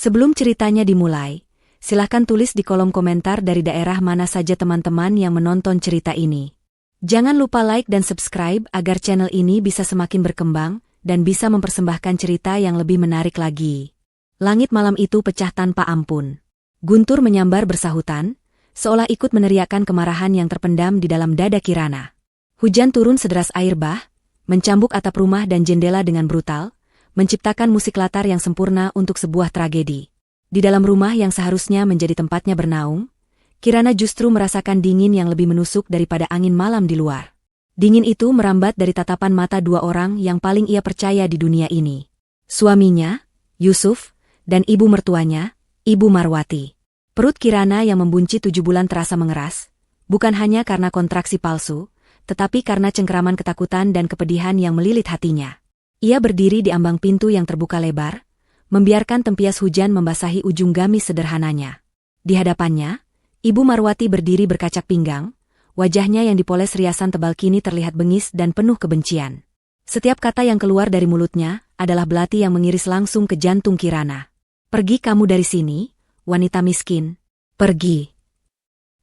Sebelum ceritanya dimulai, silahkan tulis di kolom komentar dari daerah mana saja teman-teman yang menonton cerita ini. Jangan lupa like dan subscribe agar channel ini bisa semakin berkembang dan bisa mempersembahkan cerita yang lebih menarik lagi. Langit malam itu pecah tanpa ampun. Guntur menyambar bersahutan, seolah ikut meneriakkan kemarahan yang terpendam di dalam dada Kirana. Hujan turun sederas air bah, mencambuk atap rumah dan jendela dengan brutal, menciptakan musik latar yang sempurna untuk sebuah tragedi. Di dalam rumah yang seharusnya menjadi tempatnya bernaung, Kirana justru merasakan dingin yang lebih menusuk daripada angin malam di luar. Dingin itu merambat dari tatapan mata dua orang yang paling ia percaya di dunia ini. Suaminya, Yusuf, dan ibu mertuanya, Ibu Marwati. Perut Kirana yang membunci 7 bulan terasa mengeras, bukan hanya karena kontraksi palsu, tetapi karena cengkeraman ketakutan dan kepedihan yang melilit hatinya. Ia berdiri di ambang pintu yang terbuka lebar, membiarkan tempias hujan membasahi ujung gamis sederhananya. Di hadapannya, Ibu Marwati berdiri berkacak pinggang, wajahnya yang dipoles riasan tebal kini terlihat bengis dan penuh kebencian. Setiap kata yang keluar dari mulutnya adalah belati yang mengiris langsung ke jantung Kirana. "Pergi kamu dari sini, wanita miskin. Pergi."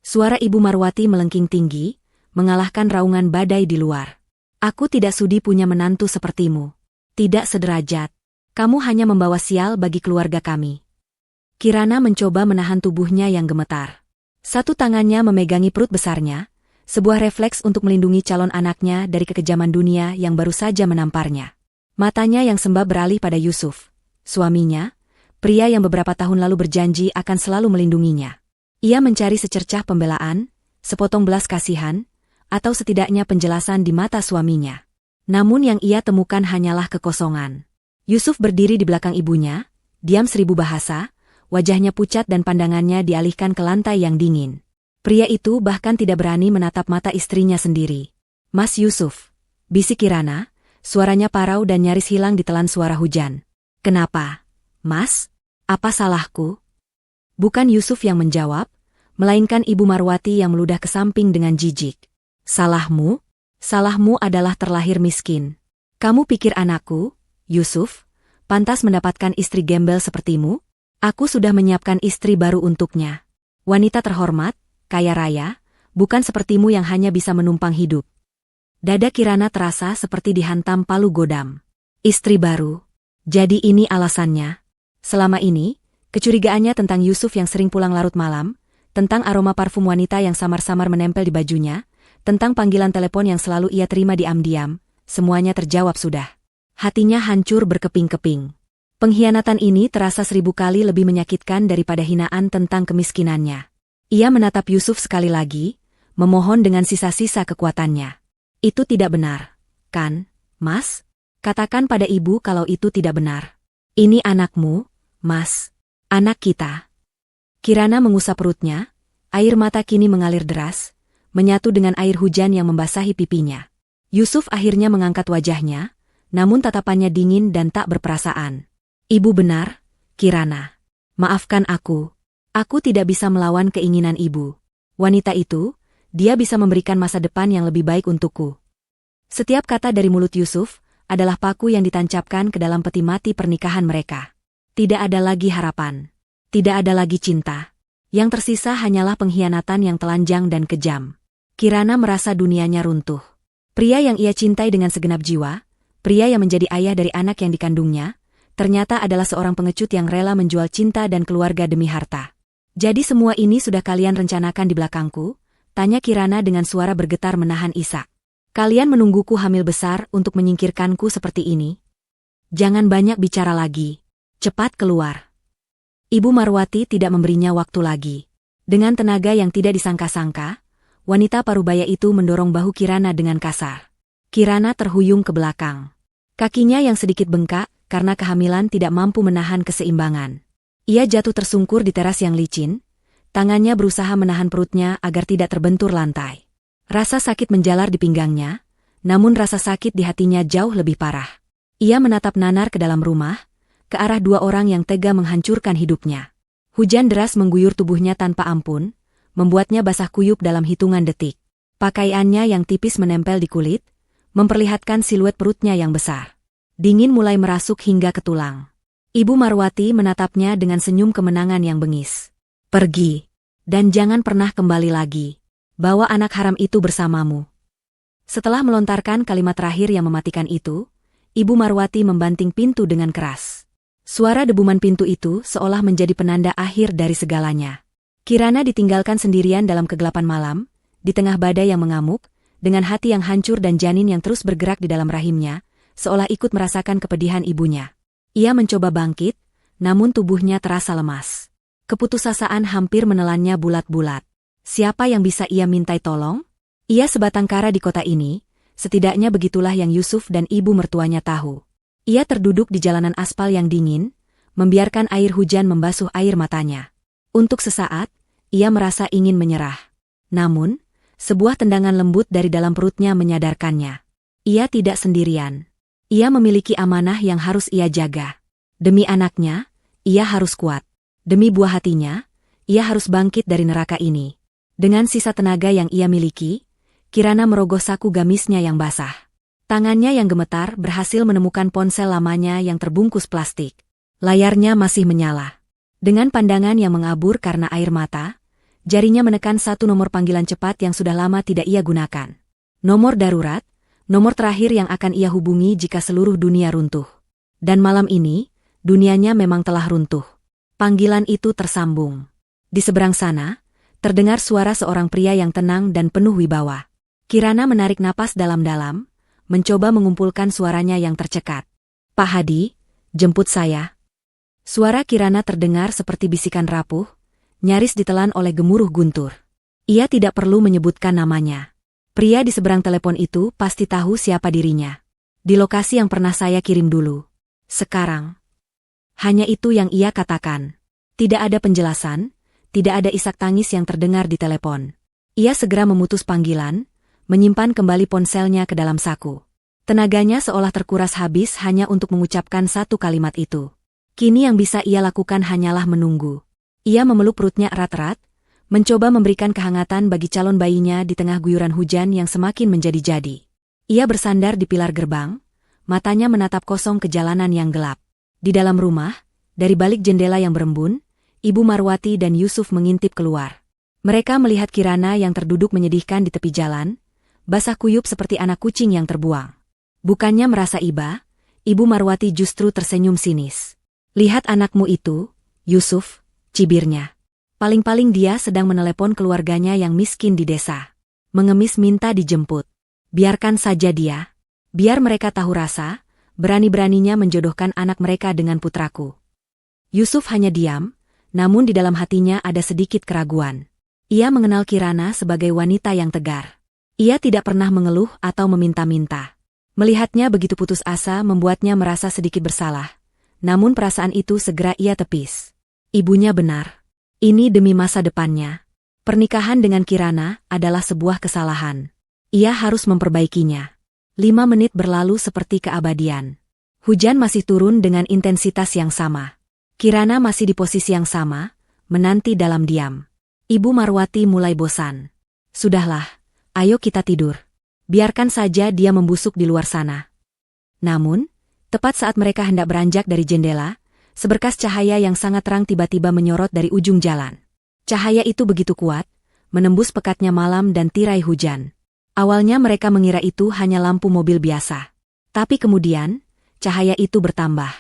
Suara Ibu Marwati melengking tinggi, mengalahkan raungan badai di luar. "Aku tidak sudi punya menantu sepertimu. Tidak sederajat. Kamu hanya membawa sial bagi keluarga kami." Kirana mencoba menahan tubuhnya yang gemetar. Satu tangannya memegangi perut besarnya, sebuah refleks untuk melindungi calon anaknya dari kekejaman dunia yang baru saja menamparnya. Matanya yang sembab beralih pada Yusuf, suaminya, pria yang beberapa tahun lalu berjanji akan selalu melindunginya. Ia mencari secercah pembelaan, sepotong belas kasihan, atau setidaknya penjelasan di mata suaminya. Namun yang ia temukan hanyalah kekosongan. Yusuf berdiri di belakang ibunya, diam 1000 bahasa, wajahnya pucat dan pandangannya dialihkan ke lantai yang dingin. Pria itu bahkan tidak berani menatap mata istrinya sendiri. "Mas Yusuf," bisik Kirana, suaranya parau dan nyaris hilang ditelan suara hujan. "Kenapa, Mas? Apa salahku?" Bukan Yusuf yang menjawab, melainkan Ibu Marwati yang meludah ke samping dengan jijik. "Salahmu? Salahmu adalah terlahir miskin. Kamu pikir anakku, Yusuf, pantas mendapatkan istri gembel sepertimu? Aku sudah menyiapkan istri baru untuknya. Wanita terhormat, kaya raya, bukan sepertimu yang hanya bisa menumpang hidup." Dada Kirana terasa seperti dihantam palu godam. Istri baru. Jadi ini alasannya. Selama ini, kecurigaannya tentang Yusuf yang sering pulang larut malam, tentang aroma parfum wanita yang samar-samar menempel di bajunya, tentang panggilan telepon yang selalu ia terima diam-diam, semuanya terjawab sudah. Hatinya hancur berkeping-keping. Pengkhianatan ini terasa 1000 kali lebih menyakitkan daripada hinaan tentang kemiskinannya. Ia menatap Yusuf sekali lagi, memohon dengan sisa-sisa kekuatannya. "Itu tidak benar, kan, Mas? Katakan pada ibu kalau itu tidak benar. Ini anakmu, Mas. Anak kita." Kirana mengusap perutnya, air mata kini mengalir deras, menyatu dengan air hujan yang membasahi pipinya. Yusuf akhirnya mengangkat wajahnya, namun tatapannya dingin dan tak berperasaan. "Ibu benar, Kirana. Maafkan aku. Aku tidak bisa melawan keinginan ibu. Wanita itu, dia bisa memberikan masa depan yang lebih baik untukku." Setiap kata dari mulut Yusuf adalah paku yang ditancapkan ke dalam peti mati pernikahan mereka. Tidak ada lagi harapan. Tidak ada lagi cinta. Yang tersisa hanyalah pengkhianatan yang telanjang dan kejam. Kirana merasa dunianya runtuh. Pria yang ia cintai dengan segenap jiwa, pria yang menjadi ayah dari anak yang dikandungnya, ternyata adalah seorang pengecut yang rela menjual cinta dan keluarga demi harta. "Jadi semua ini sudah kalian rencanakan di belakangku?" tanya Kirana dengan suara bergetar menahan isak. "Kalian menungguku hamil besar untuk menyingkirkanku seperti ini? Jangan banyak bicara lagi. Cepat keluar." Ibu Marwati tidak memberinya waktu lagi. Dengan tenaga yang tidak disangka-sangka, wanita parubaya itu mendorong bahu Kirana dengan kasar. Kirana terhuyung ke belakang. Kakinya yang sedikit bengkak karena kehamilan tidak mampu menahan keseimbangan. Ia jatuh tersungkur di teras yang licin, tangannya berusaha menahan perutnya agar tidak terbentur lantai. Rasa sakit menjalar di pinggangnya, namun rasa sakit di hatinya jauh lebih parah. Ia menatap nanar ke dalam rumah, ke arah dua orang yang tega menghancurkan hidupnya. Hujan deras mengguyur tubuhnya tanpa ampun, membuatnya basah kuyup dalam hitungan detik. Pakaiannya yang tipis menempel di kulit, memperlihatkan siluet perutnya yang besar. Dingin mulai merasuk hingga ke tulang. Ibu Marwati menatapnya dengan senyum kemenangan yang bengis. Pergi. Dan jangan pernah kembali lagi. Bawa anak haram itu bersamamu. Setelah melontarkan kalimat terakhir yang mematikan itu, Ibu Marwati membanting pintu dengan keras. Suara debuman pintu itu seolah menjadi penanda akhir dari segalanya. Kirana ditinggalkan sendirian dalam kegelapan malam, di tengah badai yang mengamuk, dengan hati yang hancur dan janin yang terus bergerak di dalam rahimnya, seolah ikut merasakan kepedihan ibunya. Ia mencoba bangkit, namun tubuhnya terasa lemas. Keputusasaan hampir menelannya bulat-bulat. Siapa yang bisa ia mintai tolong? Ia sebatang kara di kota ini, setidaknya begitulah yang Yusuf dan ibu mertuanya tahu. Ia terduduk di jalanan aspal yang dingin, membiarkan air hujan membasuh air matanya. Untuk sesaat, ia merasa ingin menyerah. Namun, sebuah tendangan lembut dari dalam perutnya menyadarkannya. Ia tidak sendirian. Ia memiliki amanah yang harus ia jaga. Demi anaknya, ia harus kuat. Demi buah hatinya, ia harus bangkit dari neraka ini. Dengan sisa tenaga yang ia miliki, Kirana merogoh saku gamisnya yang basah. Tangannya yang gemetar berhasil menemukan ponsel lamanya yang terbungkus plastik. Layarnya masih menyala. Dengan pandangan yang mengabur karena air mata, jarinya menekan satu nomor panggilan cepat yang sudah lama tidak ia gunakan. Nomor darurat, nomor terakhir yang akan ia hubungi jika seluruh dunia runtuh. Dan malam ini, dunianya memang telah runtuh. Panggilan itu tersambung. Di seberang sana, terdengar suara seorang pria yang tenang dan penuh wibawa. Kirana menarik napas dalam-dalam, mencoba mengumpulkan suaranya yang tercekat. Pak Hadi, jemput saya. Suara Kirana terdengar seperti bisikan rapuh, nyaris ditelan oleh gemuruh guntur. Ia tidak perlu menyebutkan namanya. Pria di seberang telepon itu pasti tahu siapa dirinya. Di lokasi yang pernah saya kirim dulu. Sekarang. Hanya itu yang ia katakan. Tidak ada penjelasan, tidak ada isak tangis yang terdengar di telepon. Ia segera memutus panggilan, menyimpan kembali ponselnya ke dalam saku. Tenaganya seolah terkuras habis hanya untuk mengucapkan satu kalimat itu. Kini yang bisa ia lakukan hanyalah menunggu. Ia memeluk perutnya erat-erat, mencoba memberikan kehangatan bagi calon bayinya di tengah guyuran hujan yang semakin menjadi-jadi. Ia bersandar di pilar gerbang, matanya menatap kosong ke jalanan yang gelap. Di dalam rumah, dari balik jendela yang berembun, Ibu Marwati dan Yusuf mengintip keluar. Mereka melihat Kirana yang terduduk menyedihkan di tepi jalan, basah kuyup seperti anak kucing yang terbuang. Bukannya merasa iba, Ibu Marwati justru tersenyum sinis. Lihat anakmu itu, Yusuf, cibirnya. Paling-paling dia sedang menelepon keluarganya yang miskin di desa. Mengemis minta dijemput. Biarkan saja dia. Biar mereka tahu rasa, berani-beraninya menjodohkan anak mereka dengan putraku. Yusuf hanya diam, namun di dalam hatinya ada sedikit keraguan. Ia mengenal Kirana sebagai wanita yang tegar. Ia tidak pernah mengeluh atau meminta-minta. Melihatnya begitu putus asa membuatnya merasa sedikit bersalah. Namun perasaan itu segera ia tepis. Ibunya benar. Ini demi masa depannya. Pernikahan dengan Kirana adalah sebuah kesalahan. Ia harus memperbaikinya. 5 menit berlalu seperti keabadian. Hujan masih turun dengan intensitas yang sama. Kirana masih di posisi yang sama, menanti dalam diam. Ibu Marwati mulai bosan. Sudahlah, ayo kita tidur. Biarkan saja dia membusuk di luar sana. Namun, tepat saat mereka hendak beranjak dari jendela, seberkas cahaya yang sangat terang tiba-tiba menyorot dari ujung jalan. Cahaya itu begitu kuat, menembus pekatnya malam dan tirai hujan. Awalnya mereka mengira itu hanya lampu mobil biasa. Tapi kemudian, cahaya itu bertambah.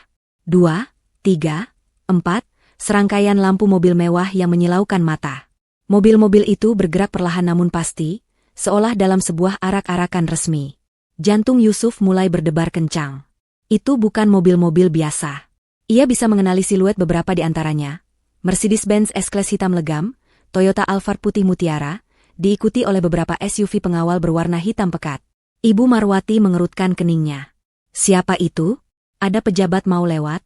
2, 3, 4, serangkaian lampu mobil mewah yang menyilaukan mata. Mobil-mobil itu bergerak perlahan namun pasti, seolah dalam sebuah arak-arakan resmi. Jantung Yusuf mulai berdebar kencang. Itu bukan mobil-mobil biasa. Ia bisa mengenali siluet beberapa di antaranya. Mercedes-Benz S-Class hitam legam, Toyota Alphard putih mutiara, diikuti oleh beberapa SUV pengawal berwarna hitam pekat. Ibu Marwati mengerutkan keningnya. Siapa itu? Ada pejabat mau lewat?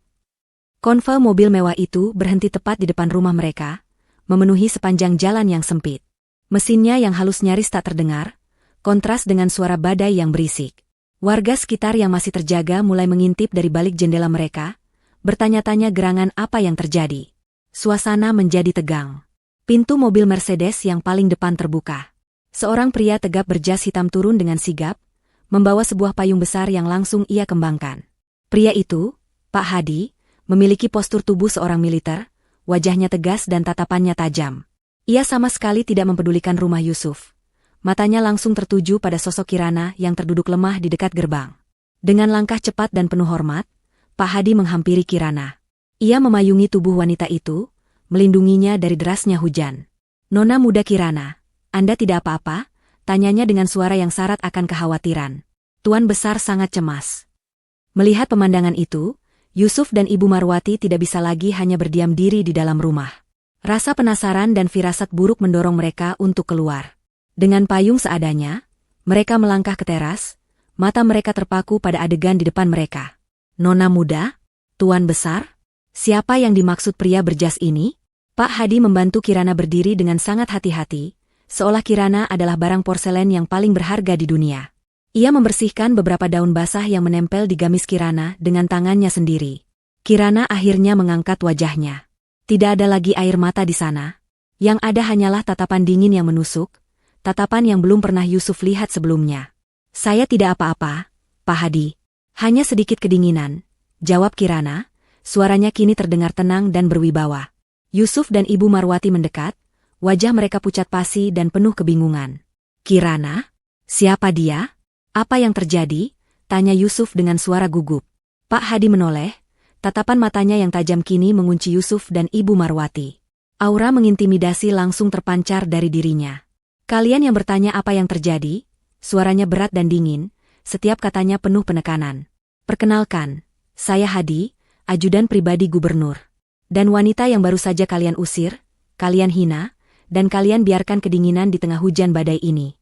Konvoi mobil mewah itu berhenti tepat di depan rumah mereka, memenuhi sepanjang jalan yang sempit. Mesinnya yang halus nyaris tak terdengar, kontras dengan suara badai yang berisik. Warga sekitar yang masih terjaga mulai mengintip dari balik jendela mereka, bertanya-tanya gerangan apa yang terjadi. Suasana menjadi tegang. Pintu mobil Mercedes yang paling depan terbuka. Seorang pria tegap berjas hitam turun dengan sigap, membawa sebuah payung besar yang langsung ia kembangkan. Pria itu, Pak Hadi, memiliki postur tubuh seorang militer, wajahnya tegas dan tatapannya tajam. Ia sama sekali tidak mempedulikan rumah Yusuf. Matanya langsung tertuju pada sosok Kirana yang terduduk lemah di dekat gerbang. Dengan langkah cepat dan penuh hormat, Pak Hadi menghampiri Kirana. Ia memayungi tubuh wanita itu, melindunginya dari derasnya hujan. "Nona muda Kirana, Anda tidak apa-apa?" tanyanya dengan suara yang syarat akan kekhawatiran. Tuan Besar sangat cemas. Melihat pemandangan itu, Yusuf dan Ibu Marwati tidak bisa lagi hanya berdiam diri di dalam rumah. Rasa penasaran dan firasat buruk mendorong mereka untuk keluar. Dengan payung seadanya, mereka melangkah ke teras, mata mereka terpaku pada adegan di depan mereka. "Nona muda? Tuan Besar? Siapa yang dimaksud pria berjas ini?" Pak Hadi membantu Kirana berdiri dengan sangat hati-hati, seolah Kirana adalah barang porselen yang paling berharga di dunia. Ia membersihkan beberapa daun basah yang menempel di gamis Kirana dengan tangannya sendiri. Kirana akhirnya mengangkat wajahnya. Tidak ada lagi air mata di sana. Yang ada hanyalah tatapan dingin yang menusuk, tatapan yang belum pernah Yusuf lihat sebelumnya. "Saya tidak apa-apa, Pak Hadi. Hanya sedikit kedinginan," jawab Kirana. Suaranya kini terdengar tenang dan berwibawa. Yusuf dan Ibu Marwati mendekat, wajah mereka pucat pasi dan penuh kebingungan. "Kirana? Siapa dia? Apa yang terjadi?" tanya Yusuf dengan suara gugup. Pak Hadi menoleh, tatapan matanya yang tajam kini mengunci Yusuf dan Ibu Marwati. Aura mengintimidasi langsung terpancar dari dirinya. "Kalian yang bertanya apa yang terjadi?" Suaranya berat dan dingin, setiap katanya penuh penekanan. "Perkenalkan, saya Hadi, ajudan pribadi gubernur. Dan wanita yang baru saja kalian usir, kalian hina, dan kalian biarkan kedinginan di tengah hujan badai ini."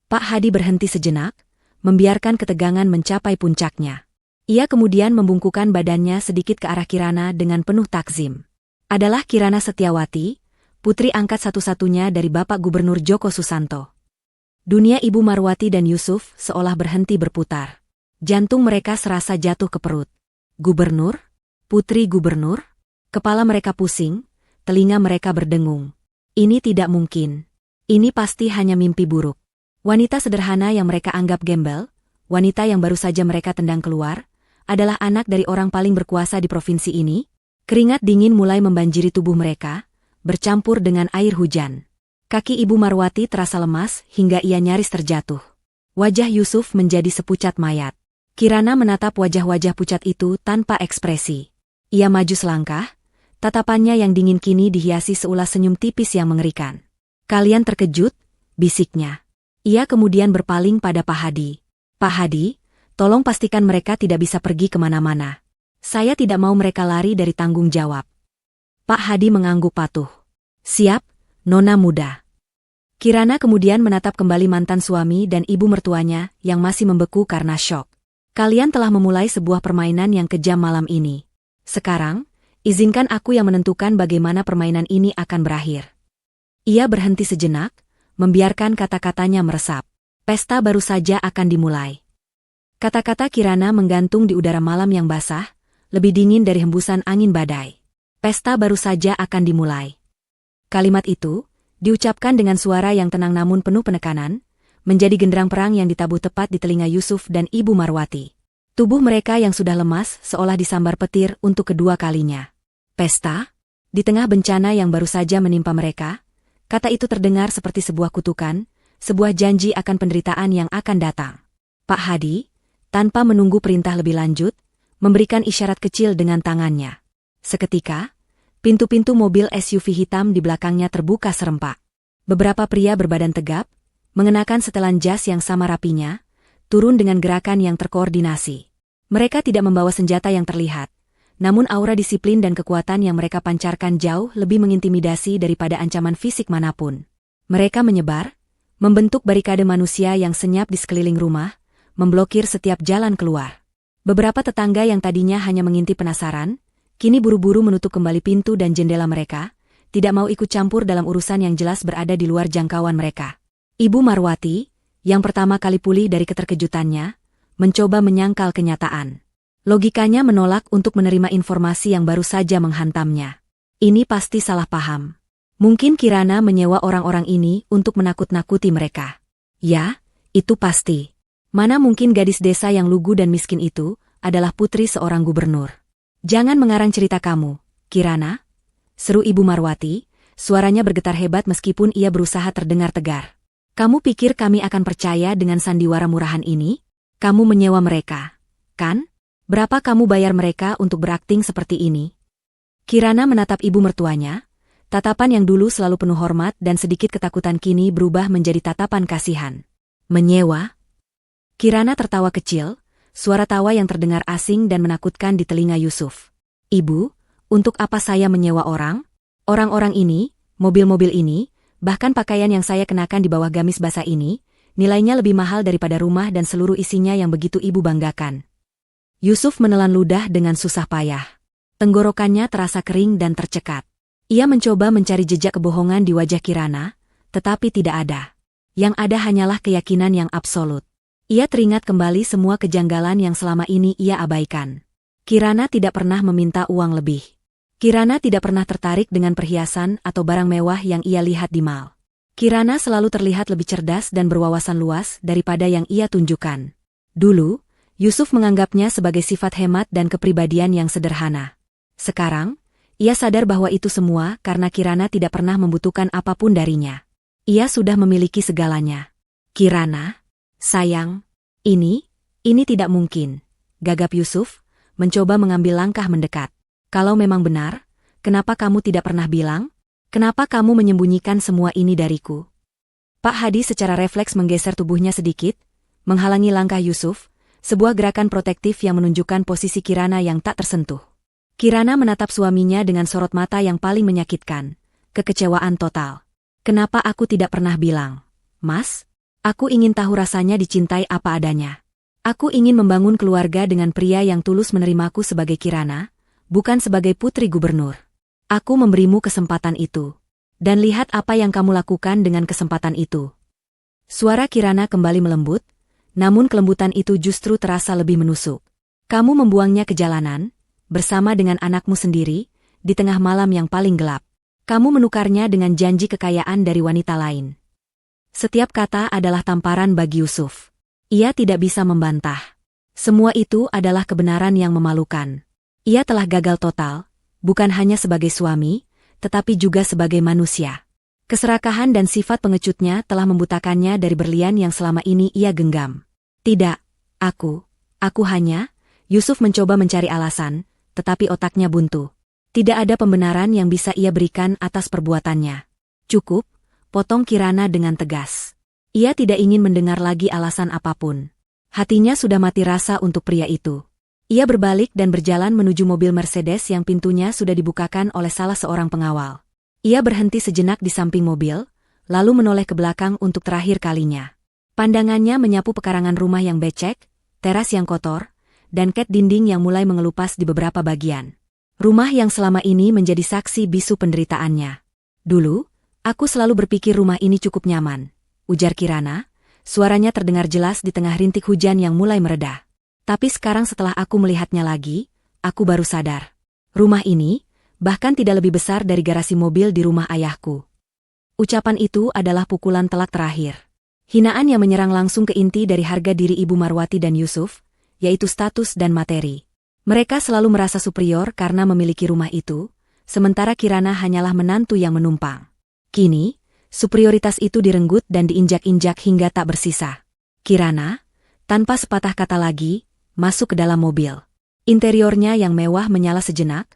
Pak Hadi berhenti sejenak, membiarkan ketegangan mencapai puncaknya. Ia kemudian membungkukkan badannya sedikit ke arah Kirana dengan penuh takzim. "Adalah Kirana Setiawati, putri angkat satu-satunya dari Bapak Gubernur Joko Susanto." Dunia Ibu Marwati dan Yusuf seolah berhenti berputar. Jantung mereka serasa jatuh ke perut. "Gubernur? Putri Gubernur?" Kepala mereka pusing, telinga mereka berdengung. Ini tidak mungkin. Ini pasti hanya mimpi buruk. Wanita sederhana yang mereka anggap gembel, wanita yang baru saja mereka tendang keluar, adalah anak dari orang paling berkuasa di provinsi ini. Keringat dingin mulai membanjiri tubuh mereka, bercampur dengan air hujan. Kaki Ibu Marwati terasa lemas hingga ia nyaris terjatuh. Wajah Yusuf menjadi sepucat mayat. Kirana menatap wajah-wajah pucat itu tanpa ekspresi. Ia maju selangkah, tatapannya yang dingin kini dihiasi seulas senyum tipis yang mengerikan. "Kalian terkejut?" bisiknya. Ia kemudian berpaling pada Pak Hadi. "Pak Hadi, tolong pastikan mereka tidak bisa pergi kemana-mana. Saya tidak mau mereka lari dari tanggung jawab." Pak Hadi mengangguk patuh. "Siap, Nona muda." Kirana kemudian menatap kembali mantan suami dan ibu mertuanya yang masih membeku karena syok. "Kalian telah memulai sebuah permainan yang kejam malam ini. Sekarang, izinkan aku yang menentukan bagaimana permainan ini akan berakhir." Ia berhenti sejenak, membiarkan kata-katanya meresap. Pesta baru saja akan dimulai. Kata-kata Kirana menggantung di udara malam yang basah, lebih dingin dari hembusan angin badai. "Pesta baru saja akan dimulai." Kalimat itu, diucapkan dengan suara yang tenang namun penuh penekanan, menjadi genderang perang yang ditabuh tepat di telinga Yusuf dan Ibu Marwati. Tubuh mereka yang sudah lemas seolah disambar petir untuk kedua kalinya. "Pesta?" Di tengah bencana yang baru saja menimpa mereka, kata itu terdengar seperti sebuah kutukan, sebuah janji akan penderitaan yang akan datang. Pak Hadi, tanpa menunggu perintah lebih lanjut, memberikan isyarat kecil dengan tangannya. Seketika, pintu-pintu mobil SUV hitam di belakangnya terbuka serempak. Beberapa pria berbadan tegap, mengenakan setelan jas yang sama rapinya, turun dengan gerakan yang terkoordinasi. Mereka tidak membawa senjata yang terlihat, namun aura disiplin dan kekuatan yang mereka pancarkan jauh lebih mengintimidasi daripada ancaman fisik manapun. Mereka menyebar, membentuk barikade manusia yang senyap di sekeliling rumah, memblokir setiap jalan keluar. Beberapa tetangga yang tadinya hanya mengintip penasaran, kini buru-buru menutup kembali pintu dan jendela mereka, tidak mau ikut campur dalam urusan yang jelas berada di luar jangkauan mereka. Ibu Marwati, yang pertama kali pulih dari keterkejutannya, mencoba menyangkal kenyataan. Logikanya menolak untuk menerima informasi yang baru saja menghantamnya. Ini pasti salah paham. Mungkin Kirana menyewa orang-orang ini untuk menakut-nakuti mereka. Ya, itu pasti. Mana mungkin gadis desa yang lugu dan miskin itu adalah putri seorang gubernur. Jangan mengarang cerita kamu, Kirana, seru Ibu Marwati, suaranya bergetar hebat meskipun ia berusaha terdengar tegar. Kamu pikir kami akan percaya dengan sandiwara murahan ini? Kamu menyewa mereka, kan? Berapa kamu bayar mereka untuk berakting seperti ini? Kirana menatap ibu mertuanya, tatapan yang dulu selalu penuh hormat dan sedikit ketakutan kini berubah menjadi tatapan kasihan. Menyewa? Kirana tertawa kecil, suara tawa yang terdengar asing dan menakutkan di telinga Yusuf. Ibu, untuk apa saya menyewa orang? Orang-orang ini, mobil-mobil ini, bahkan pakaian yang saya kenakan di bawah gamis basah ini, nilainya lebih mahal daripada rumah dan seluruh isinya yang begitu ibu banggakan. Yusuf menelan ludah dengan susah payah. Tenggorokannya terasa kering dan tercekat. Ia mencoba mencari jejak kebohongan di wajah Kirana, tetapi tidak ada. Yang ada hanyalah keyakinan yang absolut. Ia teringat kembali semua kejanggalan yang selama ini ia abaikan. Kirana tidak pernah meminta uang lebih. Kirana tidak pernah tertarik dengan perhiasan atau barang mewah yang ia lihat di mal. Kirana selalu terlihat lebih cerdas dan berwawasan luas daripada yang ia tunjukkan. Dulu, Yusuf menganggapnya sebagai sifat hemat dan kepribadian yang sederhana. Sekarang, ia sadar bahwa itu semua karena Kirana tidak pernah membutuhkan apapun darinya. Ia sudah memiliki segalanya. Kirana, sayang, ini tidak mungkin, gagap Yusuf, mencoba mengambil langkah mendekat. Kalau memang benar, kenapa kamu tidak pernah bilang? Kenapa kamu menyembunyikan semua ini dariku? Pak Hadi secara refleks menggeser tubuhnya sedikit, menghalangi langkah Yusuf, sebuah gerakan protektif yang menunjukkan posisi Kirana yang tak tersentuh. Kirana menatap suaminya dengan sorot mata yang paling menyakitkan, kekecewaan total. Kenapa aku tidak pernah bilang? Mas, aku ingin tahu rasanya dicintai apa adanya. Aku ingin membangun keluarga dengan pria yang tulus menerimaku sebagai Kirana, bukan sebagai putri gubernur. Aku memberimu kesempatan itu. Dan lihat apa yang kamu lakukan dengan kesempatan itu. Suara Kirana kembali melembut, namun kelembutan itu justru terasa lebih menusuk. Kamu membuangnya ke jalanan, bersama dengan anakmu sendiri, di tengah malam yang paling gelap. Kamu menukarnya dengan janji kekayaan dari wanita lain. Setiap kata adalah tamparan bagi Yusuf. Ia tidak bisa membantah. Semua itu adalah kebenaran yang memalukan. Ia telah gagal total, bukan hanya sebagai suami, tetapi juga sebagai manusia. Keserakahan dan sifat pengecutnya telah membutakannya dari berlian yang selama ini ia genggam. Tidak, aku hanya, Yusuf mencoba mencari alasan, tetapi otaknya buntu. Tidak ada pembenaran yang bisa ia berikan atas perbuatannya. Cukup, potong Kirana dengan tegas. Ia tidak ingin mendengar lagi alasan apapun. Hatinya sudah mati rasa untuk pria itu. Ia berbalik dan berjalan menuju mobil Mercedes yang pintunya sudah dibukakan oleh salah seorang pengawal. Ia berhenti sejenak di samping mobil, lalu menoleh ke belakang untuk terakhir kalinya. Pandangannya menyapu pekarangan rumah yang becek, teras yang kotor, dan ket dinding yang mulai mengelupas di beberapa bagian. Rumah yang selama ini menjadi saksi bisu penderitaannya. Dulu, aku selalu berpikir rumah ini cukup nyaman, ujar Kirana, suaranya terdengar jelas di tengah rintik hujan yang mulai mereda. Tapi sekarang setelah aku melihatnya lagi, aku baru sadar. Rumah ini, bahkan tidak lebih besar dari garasi mobil di rumah ayahku. Ucapan itu adalah pukulan telak terakhir. Hinaan yang menyerang langsung ke inti dari harga diri Ibu Marwati dan Yusuf, yaitu status dan materi. Mereka selalu merasa superior karena memiliki rumah itu, sementara Kirana hanyalah menantu yang menumpang. Kini, superioritas itu direnggut dan diinjak-injak hingga tak bersisa. Kirana, tanpa sepatah kata lagi, masuk ke dalam mobil. Interiornya yang mewah menyala sejenak,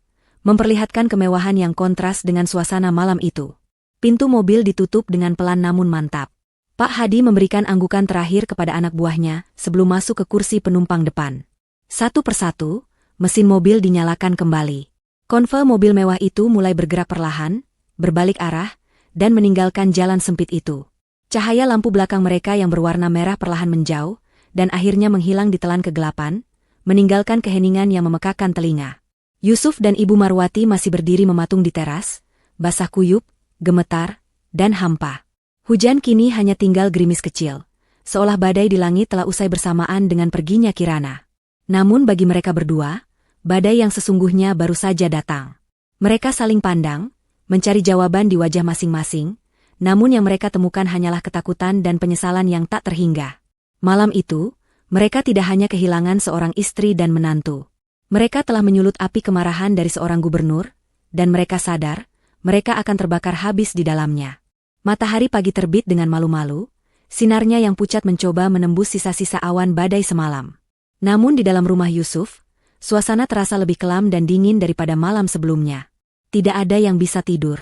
memperlihatkan kemewahan yang kontras dengan suasana malam itu. Pintu mobil ditutup dengan pelan namun mantap. Pak Hadi memberikan anggukan terakhir kepada anak buahnya sebelum masuk ke kursi penumpang depan. Satu persatu, mesin mobil dinyalakan kembali. Konvoi mobil mewah itu mulai bergerak perlahan, berbalik arah, dan meninggalkan jalan sempit itu. Cahaya lampu belakang mereka yang berwarna merah perlahan menjauh, dan akhirnya menghilang di telan kegelapan, meninggalkan keheningan yang memekakan telinga. Yusuf dan Ibu Marwati masih berdiri mematung di teras, basah kuyup, gemetar, dan hampa. Hujan kini hanya tinggal gerimis kecil, seolah badai di langit telah usai bersamaan dengan perginya Kirana. Namun bagi mereka berdua, badai yang sesungguhnya baru saja datang. Mereka saling pandang, mencari jawaban di wajah masing-masing, namun yang mereka temukan hanyalah ketakutan dan penyesalan yang tak terhingga. Malam itu, mereka tidak hanya kehilangan seorang istri dan menantu. Mereka telah menyulut api kemarahan dari seorang gubernur, dan mereka sadar, mereka akan terbakar habis di dalamnya. Matahari pagi terbit dengan malu-malu, sinarnya yang pucat mencoba menembus sisa-sisa awan badai semalam. Namun di dalam rumah Yusuf, suasana terasa lebih kelam dan dingin daripada malam sebelumnya. Tidak ada yang bisa tidur.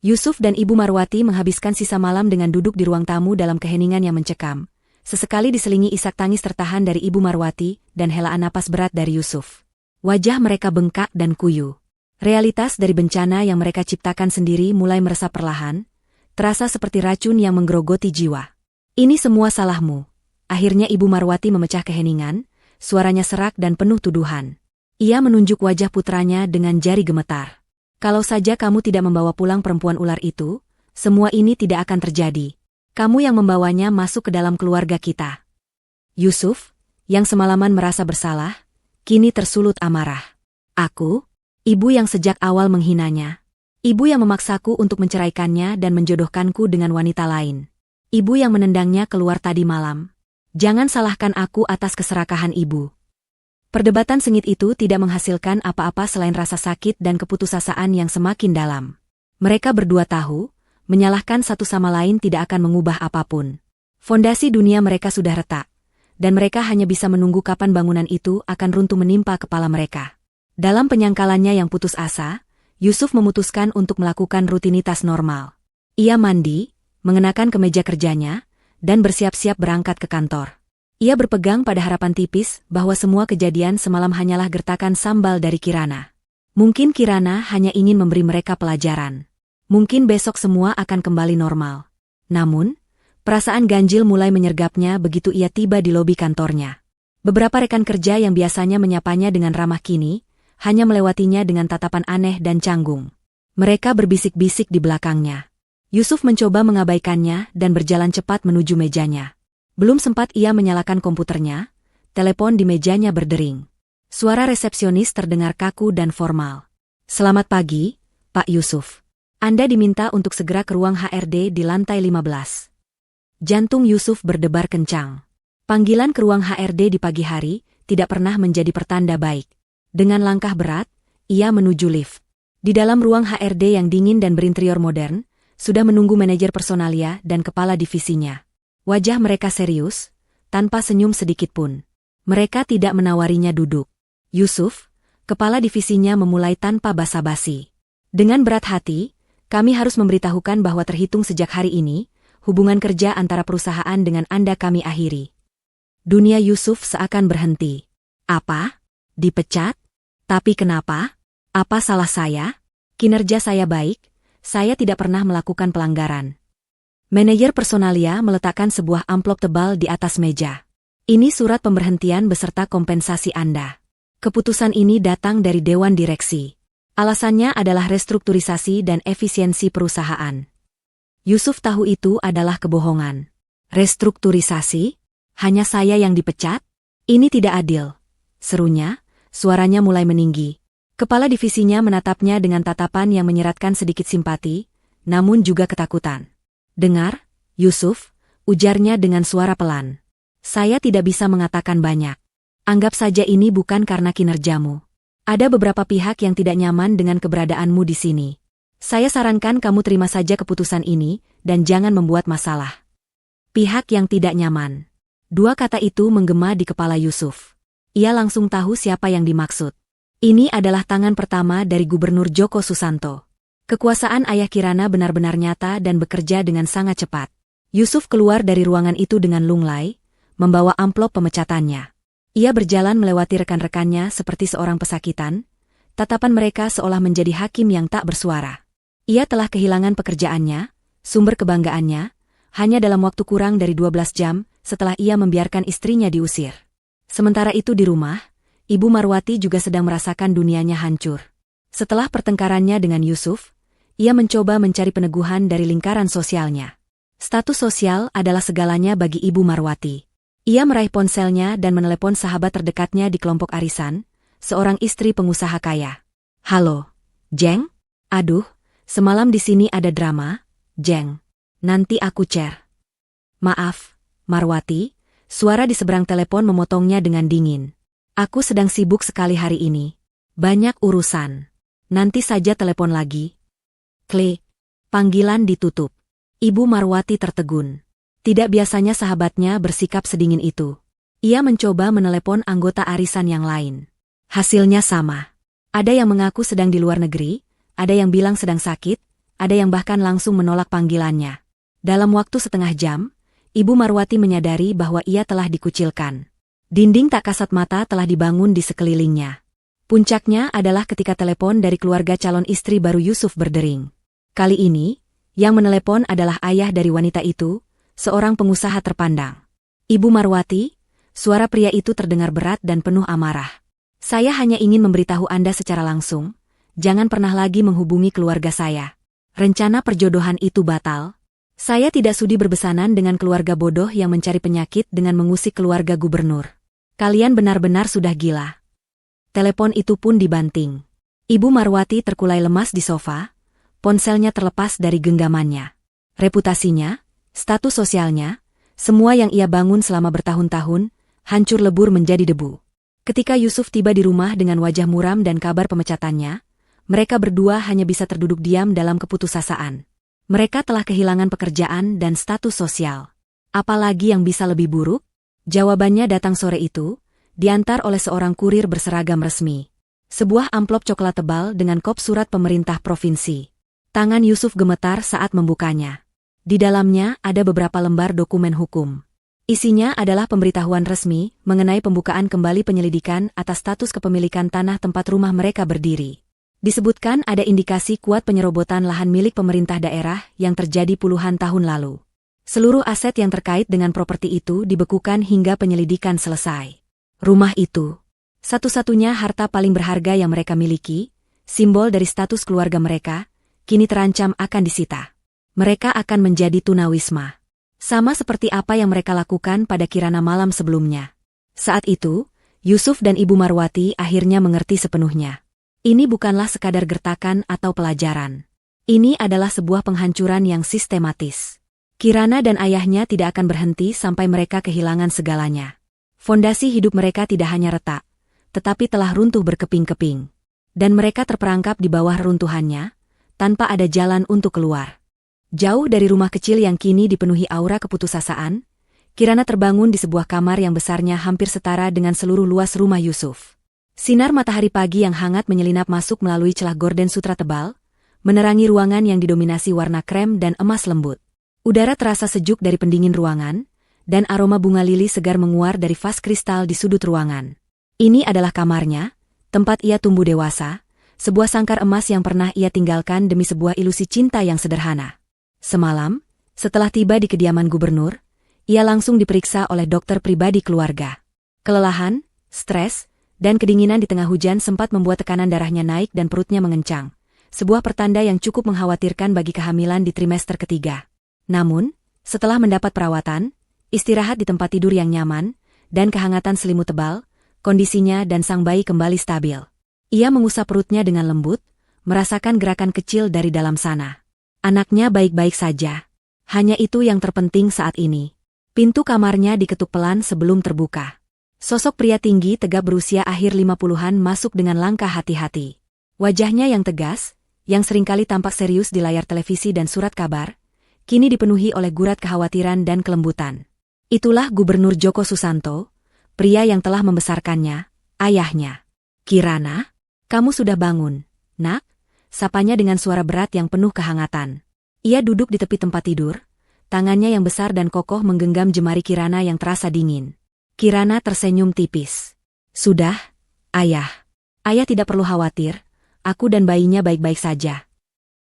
Yusuf dan Ibu Marwati menghabiskan sisa malam dengan duduk di ruang tamu dalam keheningan yang mencekam. Sesekali diselingi isak tangis tertahan dari Ibu Marwati dan helaan napas berat dari Yusuf. Wajah mereka bengkak dan kuyu. Realitas dari bencana yang mereka ciptakan sendiri mulai meresap perlahan, terasa seperti racun yang menggerogoti jiwa. Ini semua salahmu. Akhirnya Ibu Marwati memecah keheningan, suaranya serak dan penuh tuduhan. Ia menunjuk wajah putranya dengan jari gemetar. Kalau saja kamu tidak membawa pulang perempuan ular itu, semua ini tidak akan terjadi. Kamu yang membawanya masuk ke dalam keluarga kita. Yusuf, yang semalaman merasa bersalah, kini tersulut amarah. Aku, ibu yang sejak awal menghinanya. Ibu yang memaksaku untuk menceraikannya dan menjodohkanku dengan wanita lain. Ibu yang menendangnya keluar tadi malam. Jangan salahkan aku atas keserakahan ibu. Perdebatan sengit itu tidak menghasilkan apa-apa selain rasa sakit dan keputusasaan yang semakin dalam. Mereka berdua tahu, menyalahkan satu sama lain tidak akan mengubah apapun. Fondasi dunia mereka sudah retak, dan mereka hanya bisa menunggu kapan bangunan itu akan runtuh menimpa kepala mereka. Dalam penyangkalannya yang putus asa, Yusuf memutuskan untuk melakukan rutinitas normal. Ia mandi, mengenakan kemeja kerjanya, dan bersiap-siap berangkat ke kantor. Ia berpegang pada harapan tipis bahwa semua kejadian semalam hanyalah gertakan sambal dari Kirana. Mungkin Kirana hanya ingin memberi mereka pelajaran. Mungkin besok semua akan kembali normal. Namun, perasaan ganjil mulai menyergapnya begitu ia tiba di lobi kantornya. Beberapa rekan kerja yang biasanya menyapanya dengan ramah kini, hanya melewatinya dengan tatapan aneh dan canggung. Mereka berbisik-bisik di belakangnya. Yusuf mencoba mengabaikannya dan berjalan cepat menuju mejanya. Belum sempat ia menyalakan komputernya, telepon di mejanya berdering. Suara resepsionis terdengar kaku dan formal. "Selamat pagi, Pak Yusuf. Anda diminta untuk segera ke ruang HRD di lantai 15. Jantung Yusuf berdebar kencang. Panggilan ke ruang HRD di pagi hari tidak pernah menjadi pertanda baik. Dengan langkah berat, ia menuju lift. Di dalam ruang HRD yang dingin dan berinterior modern, sudah menunggu manajer personalia dan kepala divisinya. Wajah mereka serius, tanpa senyum sedikit pun. Mereka tidak menawarinya duduk. Yusuf, kepala divisinya memulai tanpa basa-basi. Dengan berat hati, kami harus memberitahukan bahwa terhitung sejak hari ini, hubungan kerja antara perusahaan dengan Anda kami akhiri. Dunia Yusuf seakan berhenti. Apa? Dipecat? Tapi kenapa? Apa salah saya? Kinerja saya baik, saya tidak pernah melakukan pelanggaran. Manajer personalia meletakkan sebuah amplop tebal di atas meja. Ini surat pemberhentian beserta kompensasi Anda. Keputusan ini datang dari Dewan Direksi. Alasannya adalah restrukturisasi dan efisiensi perusahaan. Yusuf tahu itu adalah kebohongan. Restrukturisasi? Hanya saya yang dipecat? Ini tidak adil. Serunya, suaranya mulai meninggi. Kepala divisinya menatapnya dengan tatapan yang menyeratkan sedikit simpati, namun juga ketakutan. "Dengar, Yusuf," ujarnya dengan suara pelan. "Saya tidak bisa mengatakan banyak. Anggap saja ini bukan karena kinerjamu. Ada beberapa pihak yang tidak nyaman dengan keberadaanmu di sini. Saya sarankan kamu terima saja keputusan ini dan jangan membuat masalah." Pihak yang tidak nyaman. Dua kata itu menggema di kepala Yusuf. Ia langsung tahu siapa yang dimaksud. Ini adalah tangan pertama dari Gubernur Joko Susanto. Kekuasaan ayah Kirana benar-benar nyata dan bekerja dengan sangat cepat. Yusuf keluar dari ruangan itu dengan lunglai, membawa amplop pemecatannya. Ia berjalan melewati rekan-rekannya seperti seorang pesakitan, tatapan mereka seolah menjadi hakim yang tak bersuara. Ia telah kehilangan pekerjaannya, sumber kebanggaannya, hanya dalam waktu kurang dari 12 jam setelah ia membiarkan istrinya diusir. Sementara itu di rumah, Ibu Marwati juga sedang merasakan dunianya hancur. Setelah pertengkarannya dengan Yusuf, ia mencoba mencari peneguhan dari lingkaran sosialnya. Status sosial adalah segalanya bagi Ibu Marwati. Ia meraih ponselnya dan menelepon sahabat terdekatnya di kelompok arisan, seorang istri pengusaha kaya. "Halo, Jeng? Aduh, semalam di sini ada drama, Jeng. Nanti aku share." "Maaf, Marwati," suara di seberang telepon memotongnya dengan dingin. Aku sedang sibuk sekali hari ini. Banyak urusan. Nanti saja telepon lagi. Klik. Panggilan ditutup. Ibu Marwati tertegun. Tidak biasanya sahabatnya bersikap sedingin itu. Ia mencoba menelepon anggota arisan yang lain. Hasilnya sama. Ada yang mengaku sedang di luar negeri, ada yang bilang sedang sakit, ada yang bahkan langsung menolak panggilannya. Dalam waktu setengah jam, Ibu Marwati menyadari bahwa ia telah dikucilkan. Dinding tak kasat mata telah dibangun di sekelilingnya. Puncaknya adalah ketika telepon dari keluarga calon istri baru Yusuf berdering. Kali ini, yang menelepon adalah ayah dari wanita itu, seorang pengusaha terpandang. Ibu Marwati, suara pria itu terdengar berat dan penuh amarah. Saya hanya ingin memberitahu Anda secara langsung, jangan pernah lagi menghubungi keluarga saya. Rencana perjodohan itu batal. Saya tidak sudi berbesanan dengan keluarga bodoh yang mencari penyakit dengan mengusik keluarga gubernur. Kalian benar-benar sudah gila. Telepon itu pun dibanting. Ibu Marwati terkulai lemas di sofa, ponselnya terlepas dari genggamannya. Reputasinya, status sosialnya, semua yang ia bangun selama bertahun-tahun, hancur lebur menjadi debu. Ketika Yusuf tiba di rumah dengan wajah muram dan kabar pemecatannya, mereka berdua hanya bisa terduduk diam dalam keputusasaan. Mereka telah kehilangan pekerjaan dan status sosial. Apalagi yang bisa lebih buruk? Jawabannya datang sore itu, diantar oleh seorang kurir berseragam resmi. Sebuah amplop coklat tebal dengan kop surat pemerintah provinsi. Tangan Yusuf gemetar saat membukanya. Di dalamnya ada beberapa lembar dokumen hukum. Isinya adalah pemberitahuan resmi mengenai pembukaan kembali penyelidikan atas status kepemilikan tanah tempat rumah mereka berdiri. Disebutkan ada indikasi kuat penyerobotan lahan milik pemerintah daerah yang terjadi puluhan tahun lalu. Seluruh aset yang terkait dengan properti itu dibekukan hingga penyelidikan selesai. Rumah itu, satu-satunya harta paling berharga yang mereka miliki, simbol dari status keluarga mereka, kini terancam akan disita. Mereka akan menjadi tunawisma. Sama seperti apa yang mereka lakukan pada Kirana malam sebelumnya. Saat itu, Yusuf dan Ibu Marwati akhirnya mengerti sepenuhnya. Ini bukanlah sekadar gertakan atau pelajaran. Ini adalah sebuah penghancuran yang sistematis. Kirana dan ayahnya tidak akan berhenti sampai mereka kehilangan segalanya. Fondasi hidup mereka tidak hanya retak, tetapi telah runtuh berkeping-keping. Dan mereka terperangkap di bawah runtuhannya, tanpa ada jalan untuk keluar. Jauh dari rumah kecil yang kini dipenuhi aura keputusasaan, Kirana terbangun di sebuah kamar yang besarnya hampir setara dengan seluruh luas rumah Yusuf. Sinar matahari pagi yang hangat menyelinap masuk melalui celah gorden sutra tebal, menerangi ruangan yang didominasi warna krem dan emas lembut. Udara terasa sejuk dari pendingin ruangan, dan aroma bunga lili segar menguar dari vas kristal di sudut ruangan. Ini adalah kamarnya, tempat ia tumbuh dewasa, sebuah sangkar emas yang pernah ia tinggalkan demi sebuah ilusi cinta yang sederhana. Semalam, setelah tiba di kediaman gubernur, ia langsung diperiksa oleh dokter pribadi keluarga. Kelelahan, stres, dan kedinginan di tengah hujan sempat membuat tekanan darahnya naik dan perutnya mengencang. Sebuah pertanda yang cukup mengkhawatirkan bagi kehamilan di trimester ketiga. Namun, setelah mendapat perawatan, istirahat di tempat tidur yang nyaman, dan kehangatan selimut tebal, kondisinya dan sang bayi kembali stabil. Ia mengusap perutnya dengan lembut, merasakan gerakan kecil dari dalam sana. Anaknya baik-baik saja. Hanya itu yang terpenting saat ini. Pintu kamarnya diketuk pelan sebelum terbuka. Sosok pria tinggi tegap berusia akhir 50-an masuk dengan langkah hati-hati. Wajahnya yang tegas, yang seringkali tampak serius di layar televisi dan surat kabar, kini dipenuhi oleh gurat kekhawatiran dan kelembutan. Itulah Gubernur Djoko Susanto, pria yang telah membesarkannya, ayahnya. Kirana, kamu sudah bangun, nak? Sapanya dengan suara berat yang penuh kehangatan. Ia duduk di tepi tempat tidur, tangannya yang besar dan kokoh menggenggam jemari Kirana yang terasa dingin. Kirana tersenyum tipis. Sudah, ayah. Ayah tidak perlu khawatir, aku dan bayinya baik-baik saja.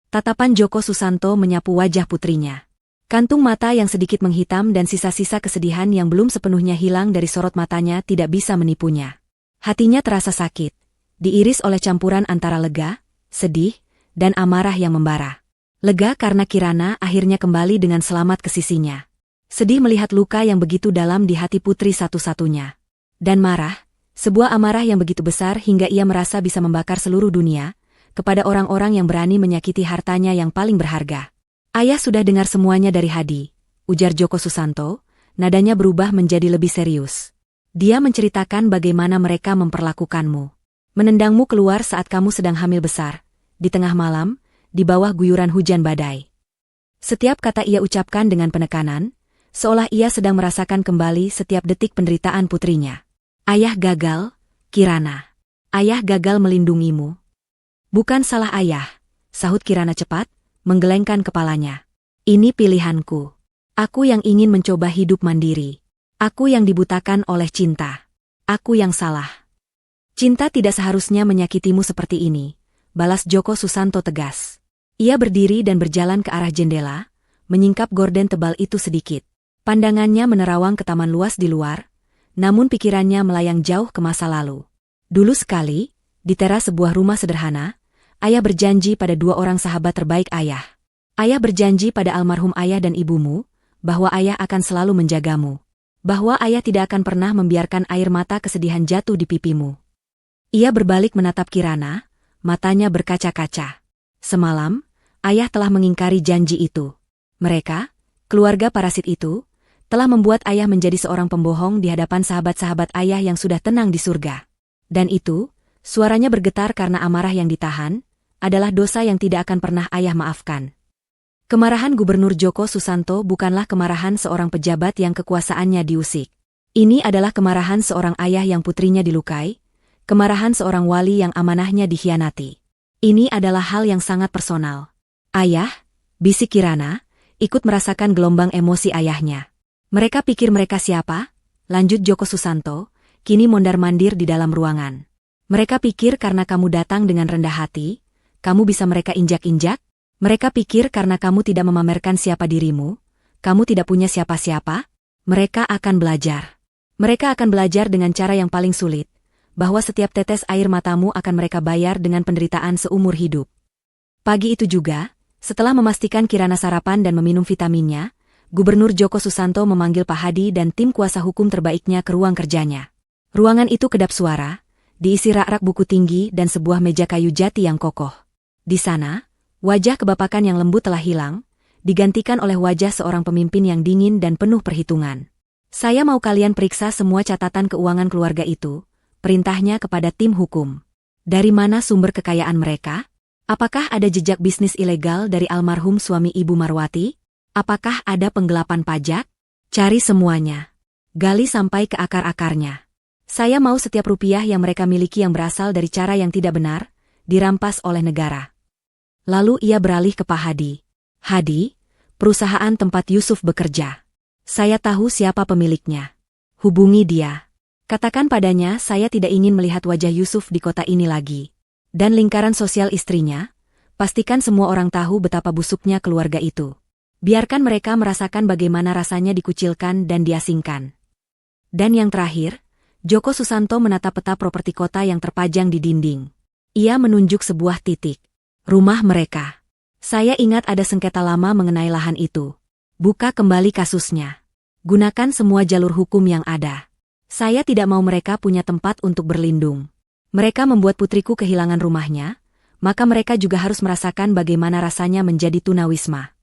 Tatapan Djoko Susanto menyapu wajah putrinya. Kantung mata yang sedikit menghitam dan sisa-sisa kesedihan yang belum sepenuhnya hilang dari sorot matanya tidak bisa menipunya. Hatinya terasa sakit, diiris oleh campuran antara lega, sedih, dan amarah yang membara. Lega karena Kirana akhirnya kembali dengan selamat ke sisinya. Sedih melihat luka yang begitu dalam di hati putri satu-satunya. Dan marah, sebuah amarah yang begitu besar hingga ia merasa bisa membakar seluruh dunia, kepada orang-orang yang berani menyakiti hartanya yang paling berharga. Ayah sudah dengar semuanya dari Hadi, ujar Djoko Susanto, nadanya berubah menjadi lebih serius. Dia menceritakan bagaimana mereka memperlakukanmu. Menendangmu keluar saat kamu sedang hamil besar, di tengah malam, di bawah guyuran hujan badai. Setiap kata ia ucapkan dengan penekanan, seolah ia sedang merasakan kembali setiap detik penderitaan putrinya. Ayah gagal, Kirana. Ayah gagal melindungimu. Bukan salah ayah, sahut Kirana cepat, menggelengkan kepalanya. Ini pilihanku. Aku yang ingin mencoba hidup mandiri. Aku yang dibutakan oleh cinta. Aku yang salah. Cinta tidak seharusnya menyakitimu seperti ini, balas Djoko Susanto tegas. Ia berdiri dan berjalan ke arah jendela, menyingkap gorden tebal itu sedikit. Pandangannya menerawang ke taman luas di luar, namun pikirannya melayang jauh ke masa lalu. Dulu sekali, di teras sebuah rumah sederhana, ayah berjanji pada dua orang sahabat terbaik ayah. Ayah berjanji pada almarhum ayah dan ibumu, bahwa ayah akan selalu menjagamu. Bahwa ayah tidak akan pernah membiarkan air mata kesedihan jatuh di pipimu. Ia berbalik menatap Kirana, matanya berkaca-kaca. Semalam, ayah telah mengingkari janji itu. Mereka, keluarga parasit itu, telah membuat ayah menjadi seorang pembohong di hadapan sahabat-sahabat ayah yang sudah tenang di surga. Dan itu, suaranya bergetar karena amarah yang ditahan, adalah dosa yang tidak akan pernah ayah maafkan. Kemarahan Gubernur Djoko Susanto bukanlah kemarahan seorang pejabat yang kekuasaannya diusik. Ini adalah kemarahan seorang ayah yang putrinya dilukai, kemarahan seorang wali yang amanahnya dikhianati. Ini adalah hal yang sangat personal. Ayah, bisik Kirana, ikut merasakan gelombang emosi ayahnya. Mereka pikir mereka siapa? Lanjut Djoko Susanto, kini mondar-mandir di dalam ruangan. Mereka pikir karena kamu datang dengan rendah hati, kamu bisa mereka injak-injak? Mereka pikir karena kamu tidak memamerkan siapa dirimu, kamu tidak punya siapa-siapa? Mereka akan belajar. Mereka akan belajar dengan cara yang paling sulit, bahwa setiap tetes air matamu akan mereka bayar dengan penderitaan seumur hidup. Pagi itu juga, setelah memastikan Kirana sarapan dan meminum vitaminnya, Gubernur Djoko Susanto memanggil Pak Hadi dan tim kuasa hukum terbaiknya ke ruang kerjanya. Ruangan itu kedap suara, diisi rak-rak buku tinggi dan sebuah meja kayu jati yang kokoh. Di sana, wajah kebapakan yang lembut telah hilang, digantikan oleh wajah seorang pemimpin yang dingin dan penuh perhitungan. Saya mau kalian periksa semua catatan keuangan keluarga itu, perintahnya kepada tim hukum. Dari mana sumber kekayaan mereka? Apakah ada jejak bisnis ilegal dari almarhum suami Ibu Marwati? Apakah ada penggelapan pajak? Cari semuanya. Gali sampai ke akar-akarnya. Saya mau setiap rupiah yang mereka miliki yang berasal dari cara yang tidak benar, dirampas oleh negara. Lalu ia beralih ke Pak Hadi. Hadi, perusahaan tempat Yusuf bekerja. Saya tahu siapa pemiliknya. Hubungi dia. Katakan padanya saya tidak ingin melihat wajah Yusuf di kota ini lagi. Dan lingkaran sosial istrinya, pastikan semua orang tahu betapa busuknya keluarga itu. Biarkan mereka merasakan bagaimana rasanya dikucilkan dan diasingkan. Dan yang terakhir, Djoko Susanto menatap peta properti kota yang terpajang di dinding. Ia menunjuk sebuah titik. Rumah mereka. Saya ingat ada sengketa lama mengenai lahan itu. Buka kembali kasusnya. Gunakan semua jalur hukum yang ada. Saya tidak mau mereka punya tempat untuk berlindung. Mereka membuat putriku kehilangan rumahnya, maka mereka juga harus merasakan bagaimana rasanya menjadi tunawisma.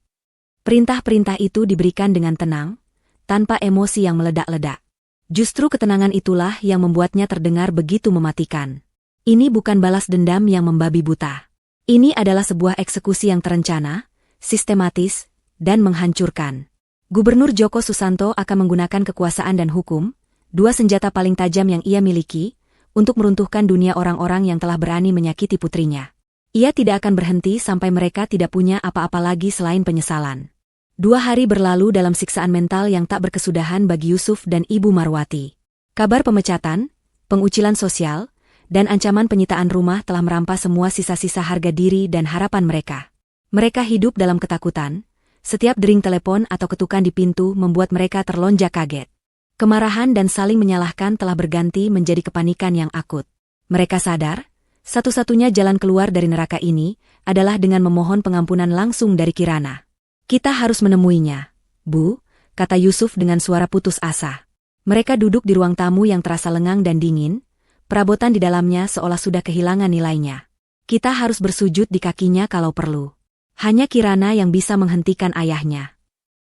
Perintah-perintah itu diberikan dengan tenang, tanpa emosi yang meledak-ledak. Justru ketenangan itulah yang membuatnya terdengar begitu mematikan. Ini bukan balas dendam yang membabi buta. Ini adalah sebuah eksekusi yang terencana, sistematis, dan menghancurkan. Gubernur Djoko Susanto akan menggunakan kekuasaan dan hukum, dua senjata paling tajam yang ia miliki, untuk meruntuhkan dunia orang-orang yang telah berani menyakiti putrinya. Ia tidak akan berhenti sampai mereka tidak punya apa-apa lagi selain penyesalan. 2 hari berlalu dalam siksaan mental yang tak berkesudahan bagi Yusuf dan Ibu Marwati. Kabar pemecatan, pengucilan sosial, dan ancaman penyitaan rumah telah merampas semua sisa-sisa harga diri dan harapan mereka. Mereka hidup dalam ketakutan, setiap dering telepon atau ketukan di pintu membuat mereka terlonjak kaget. Kemarahan dan saling menyalahkan telah berganti menjadi kepanikan yang akut. Mereka sadar, satu-satunya jalan keluar dari neraka ini adalah dengan memohon pengampunan langsung dari Kirana. Kita harus menemuinya, Bu, kata Yusuf dengan suara putus asa. Mereka duduk di ruang tamu yang terasa lengang dan dingin, perabotan di dalamnya seolah sudah kehilangan nilainya. Kita harus bersujud di kakinya kalau perlu. Hanya Kirana yang bisa menghentikan ayahnya.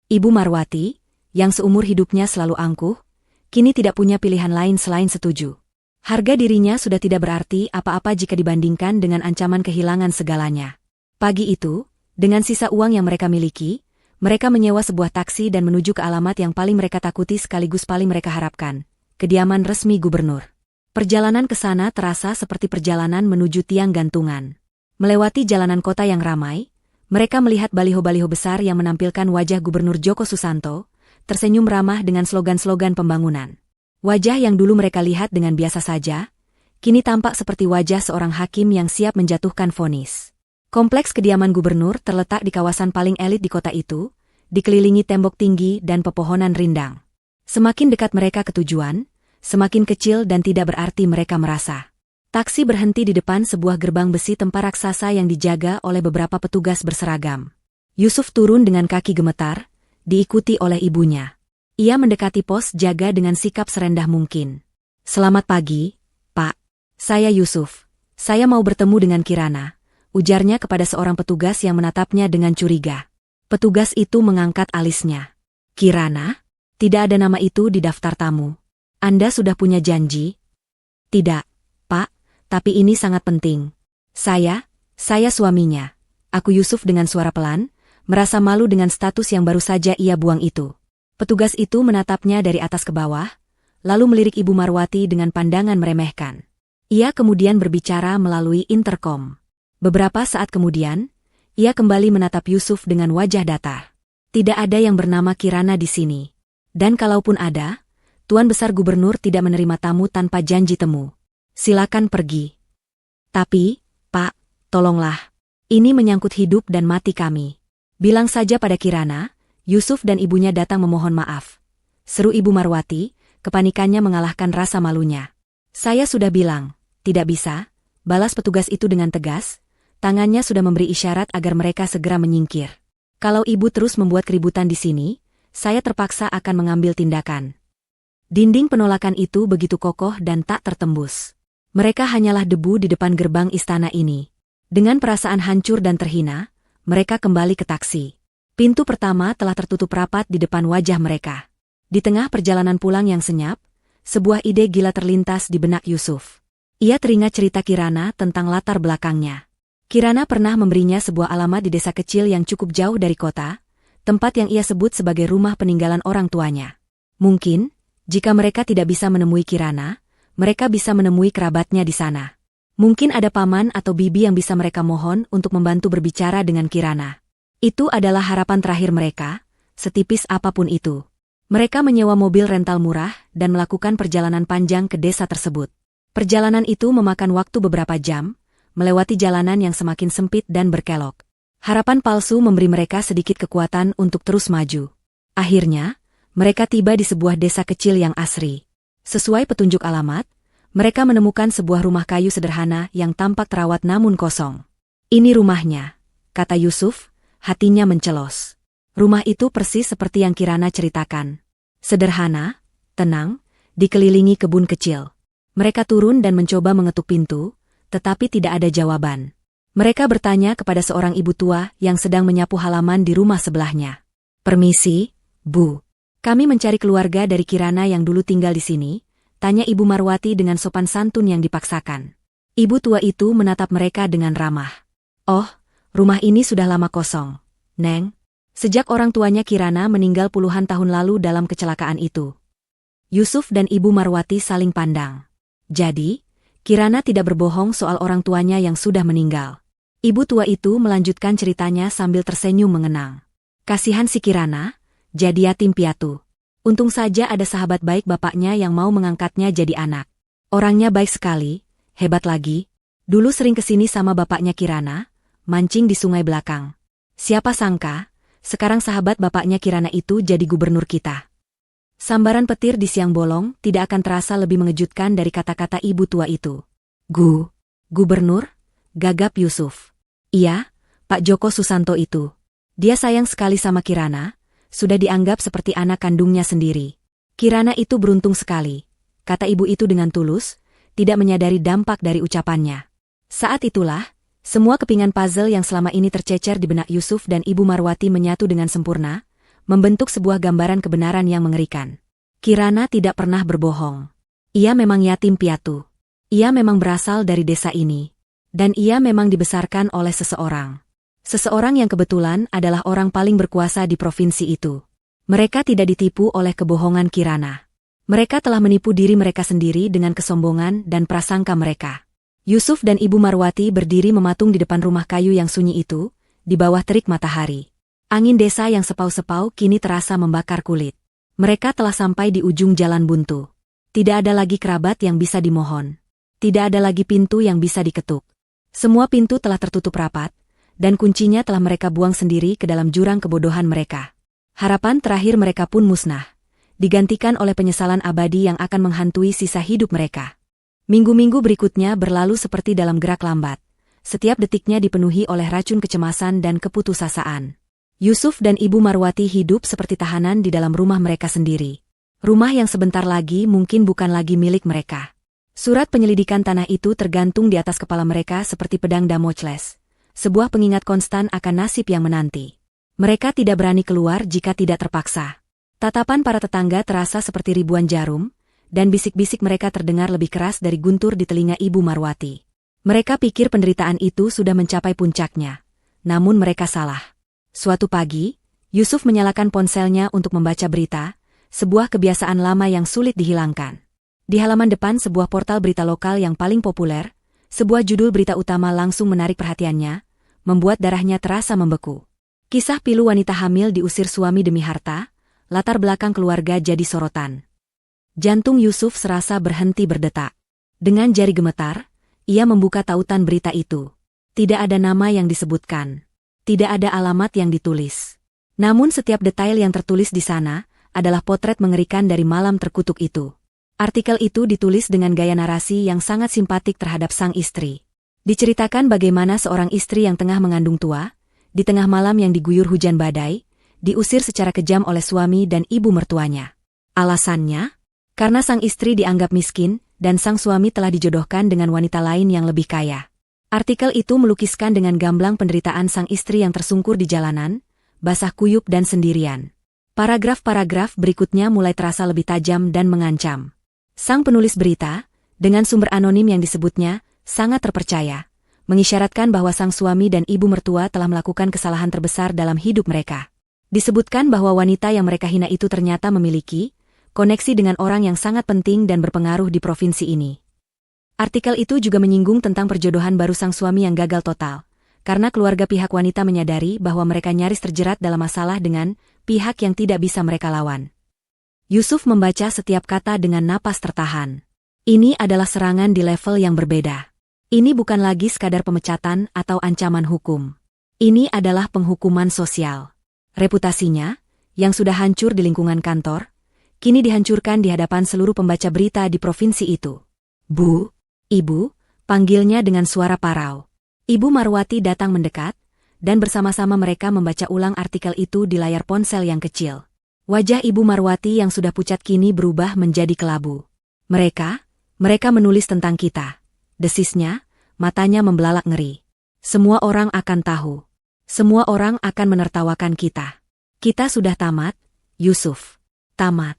Ibu Marwati, yang seumur hidupnya selalu angkuh, kini tidak punya pilihan lain selain setuju. Harga dirinya sudah tidak berarti apa-apa jika dibandingkan dengan ancaman kehilangan segalanya. Pagi itu, dengan sisa uang yang mereka miliki, mereka menyewa sebuah taksi dan menuju ke alamat yang paling mereka takuti sekaligus paling mereka harapkan, kediaman resmi gubernur. Perjalanan ke sana terasa seperti perjalanan menuju tiang gantungan. Melewati jalanan kota yang ramai, mereka melihat baliho-baliho besar yang menampilkan wajah Gubernur Djoko Susanto, tersenyum ramah dengan slogan-slogan pembangunan. Wajah yang dulu mereka lihat dengan biasa saja, kini tampak seperti wajah seorang hakim yang siap menjatuhkan vonis. Kompleks kediaman gubernur terletak di kawasan paling elit di kota itu, dikelilingi tembok tinggi dan pepohonan rindang. Semakin dekat mereka ke tujuan, semakin kecil dan tidak berarti mereka merasa. Taksi berhenti di depan sebuah gerbang besi tempat raksasa yang dijaga oleh beberapa petugas berseragam. Yusuf turun dengan kaki gemetar, diikuti oleh ibunya. Ia mendekati pos jaga dengan sikap serendah mungkin. "Selamat pagi, Pak. Saya Yusuf. Saya mau bertemu dengan Kirana," ujarnya kepada seorang petugas yang menatapnya dengan curiga. Petugas itu mengangkat alisnya. "Kirana? Tidak ada nama itu di daftar tamu. Anda sudah punya janji?" "Tidak, Pak. Tapi ini sangat penting. Saya suaminya." Aku Yusuf dengan suara pelan, merasa malu dengan status yang baru saja ia buang itu. Petugas itu menatapnya dari atas ke bawah, lalu melirik Ibu Marwati dengan pandangan meremehkan. Ia kemudian berbicara melalui interkom. Beberapa saat kemudian, ia kembali menatap Yusuf dengan wajah datar. "Tidak ada yang bernama Kirana di sini. Dan kalaupun ada, Tuan Besar Gubernur tidak menerima tamu tanpa janji temu. Silakan pergi." "Tapi, Pak, tolonglah. Ini menyangkut hidup dan mati kami. Bilang saja pada Kirana." Yusuf dan ibunya datang memohon maaf. Seru Ibu Marwati, kepanikannya mengalahkan rasa malunya. "Saya sudah bilang, tidak bisa," balas petugas itu dengan tegas, tangannya sudah memberi isyarat agar mereka segera menyingkir. "Kalau ibu terus membuat keributan di sini, saya terpaksa akan mengambil tindakan." Dinding penolakan itu begitu kokoh dan tak tertembus. Mereka hanyalah debu di depan gerbang istana ini. Dengan perasaan hancur dan terhina, mereka kembali ke taksi. Pintu pertama telah tertutup rapat di depan wajah mereka. Di tengah perjalanan pulang yang senyap, sebuah ide gila terlintas di benak Yusuf. Ia teringat cerita Kirana tentang latar belakangnya. Kirana pernah memberinya sebuah alamat di desa kecil yang cukup jauh dari kota, tempat yang ia sebut sebagai rumah peninggalan orang tuanya. Mungkin, jika mereka tidak bisa menemui Kirana, mereka bisa menemui kerabatnya di sana. Mungkin ada paman atau bibi yang bisa mereka mohon untuk membantu berbicara dengan Kirana. Itu adalah harapan terakhir mereka, setipis apapun itu. Mereka menyewa mobil rental murah dan melakukan perjalanan panjang ke desa tersebut. Perjalanan itu memakan waktu beberapa jam, melewati jalanan yang semakin sempit dan berkelok. Harapan palsu memberi mereka sedikit kekuatan untuk terus maju. Akhirnya, mereka tiba di sebuah desa kecil yang asri. Sesuai petunjuk alamat, mereka menemukan sebuah rumah kayu sederhana yang tampak terawat namun kosong. "Ini rumahnya," kata Yusuf. Hatinya mencelos. Rumah itu persis seperti yang Kirana ceritakan. Sederhana, tenang, dikelilingi kebun kecil. Mereka turun dan mencoba mengetuk pintu, tetapi tidak ada jawaban. Mereka bertanya kepada seorang ibu tua yang sedang menyapu halaman di rumah sebelahnya. "Permisi, Bu. Kami mencari keluarga dari Kirana yang dulu tinggal di sini," tanya Ibu Marwati dengan sopan santun yang dipaksakan. Ibu tua itu menatap mereka dengan ramah. "Oh, rumah ini sudah lama kosong, Neng. Sejak orang tuanya Kirana meninggal puluhan tahun lalu dalam kecelakaan itu." Yusuf dan Ibu Marwati saling pandang. Jadi, Kirana tidak berbohong soal orang tuanya yang sudah meninggal. Ibu tua itu melanjutkan ceritanya sambil tersenyum mengenang. "Kasihan si Kirana, jadi yatim piatu. Untung saja ada sahabat baik bapaknya yang mau mengangkatnya jadi anak. Orangnya baik sekali, hebat lagi. Dulu sering kesini sama bapaknya Kirana, mancing di sungai belakang. Siapa sangka, sekarang sahabat bapaknya Kirana itu jadi gubernur kita." Sambaran petir di siang bolong tidak akan terasa lebih mengejutkan dari kata-kata ibu tua itu. Gubernur?" gagap Yusuf. "Iya, Pak Djoko Susanto itu. Dia sayang sekali sama Kirana, sudah dianggap seperti anak kandungnya sendiri. Kirana itu beruntung sekali," kata ibu itu dengan tulus, tidak menyadari dampak dari ucapannya. Saat itulah, semua kepingan puzzle yang selama ini tercecer di benak Yusuf dan Ibu Marwati menyatu dengan sempurna, membentuk sebuah gambaran kebenaran yang mengerikan. Kirana tidak pernah berbohong. Ia memang yatim piatu. Ia memang berasal dari desa ini. Dan ia memang dibesarkan oleh seseorang. Seseorang yang kebetulan adalah orang paling berkuasa di provinsi itu. Mereka tidak ditipu oleh kebohongan Kirana. Mereka telah menipu diri mereka sendiri dengan kesombongan dan prasangka mereka. Yusuf dan Ibu Marwati berdiri mematung di depan rumah kayu yang sunyi itu, di bawah terik matahari. Angin desa yang sepau-sepau kini terasa membakar kulit. Mereka telah sampai di ujung jalan buntu. Tidak ada lagi kerabat yang bisa dimohon. Tidak ada lagi pintu yang bisa diketuk. Semua pintu telah tertutup rapat, dan kuncinya telah mereka buang sendiri ke dalam jurang kebodohan mereka. Harapan terakhir mereka pun musnah, digantikan oleh penyesalan abadi yang akan menghantui sisa hidup mereka. Minggu-minggu berikutnya berlalu seperti dalam gerak lambat. Setiap detiknya dipenuhi oleh racun kecemasan dan keputusasaan. Yusuf dan Ibu Marwati hidup seperti tahanan di dalam rumah mereka sendiri. Rumah yang sebentar lagi mungkin bukan lagi milik mereka. Surat penyelidikan tanah itu tergantung di atas kepala mereka seperti pedang Damocles. Sebuah pengingat konstan akan nasib yang menanti. Mereka tidak berani keluar jika tidak terpaksa. Tatapan para tetangga terasa seperti ribuan jarum, dan bisik-bisik mereka terdengar lebih keras dari guntur di telinga Ibu Marwati. Mereka pikir penderitaan itu sudah mencapai puncaknya. Namun mereka salah. Suatu pagi, Yusuf menyalakan ponselnya untuk membaca berita, sebuah kebiasaan lama yang sulit dihilangkan. Di halaman depan sebuah portal berita lokal yang paling populer, sebuah judul berita utama langsung menarik perhatiannya, membuat darahnya terasa membeku. Kisah pilu wanita hamil diusir suami demi harta, latar belakang keluarga jadi sorotan. Jantung Yusuf serasa berhenti berdetak. Dengan jari gemetar, ia membuka tautan berita itu. Tidak ada nama yang disebutkan. Tidak ada alamat yang ditulis. Namun setiap detail yang tertulis di sana adalah potret mengerikan dari malam terkutuk itu. Artikel itu ditulis dengan gaya narasi yang sangat simpatik terhadap sang istri. Diceritakan bagaimana seorang istri yang tengah mengandung tua, di tengah malam yang diguyur hujan badai, diusir secara kejam oleh suami dan ibu mertuanya. Alasannya? Karena sang istri dianggap miskin, dan sang suami telah dijodohkan dengan wanita lain yang lebih kaya. Artikel itu melukiskan dengan gamblang penderitaan sang istri yang tersungkur di jalanan, basah kuyup dan sendirian. Paragraf-paragraf berikutnya mulai terasa lebih tajam dan mengancam. Sang penulis berita, dengan sumber anonim yang disebutnya, sangat terpercaya, mengisyaratkan bahwa sang suami dan ibu mertua telah melakukan kesalahan terbesar dalam hidup mereka. Disebutkan bahwa wanita yang mereka hina itu ternyata memiliki koneksi dengan orang yang sangat penting dan berpengaruh di provinsi ini. Artikel itu juga menyinggung tentang perjodohan baru sang suami yang gagal total, karena keluarga pihak wanita menyadari bahwa mereka nyaris terjerat dalam masalah dengan pihak yang tidak bisa mereka lawan. Yusuf membaca setiap kata dengan napas tertahan. Ini adalah serangan di level yang berbeda. Ini bukan lagi sekadar pemecatan atau ancaman hukum. Ini adalah penghukuman sosial. Reputasinya, yang sudah hancur di lingkungan kantor, kini dihancurkan di hadapan seluruh pembaca berita di provinsi itu. Bu, Ibu, panggilnya dengan suara parau. Ibu Marwati datang mendekat, dan bersama-sama mereka membaca ulang artikel itu di layar ponsel yang kecil. Wajah Ibu Marwati yang sudah pucat kini berubah menjadi kelabu. Mereka menulis tentang kita. Desisnya, matanya membelalak ngeri. Semua orang akan tahu. Semua orang akan menertawakan kita. Kita sudah tamat, Yusuf. Tamat.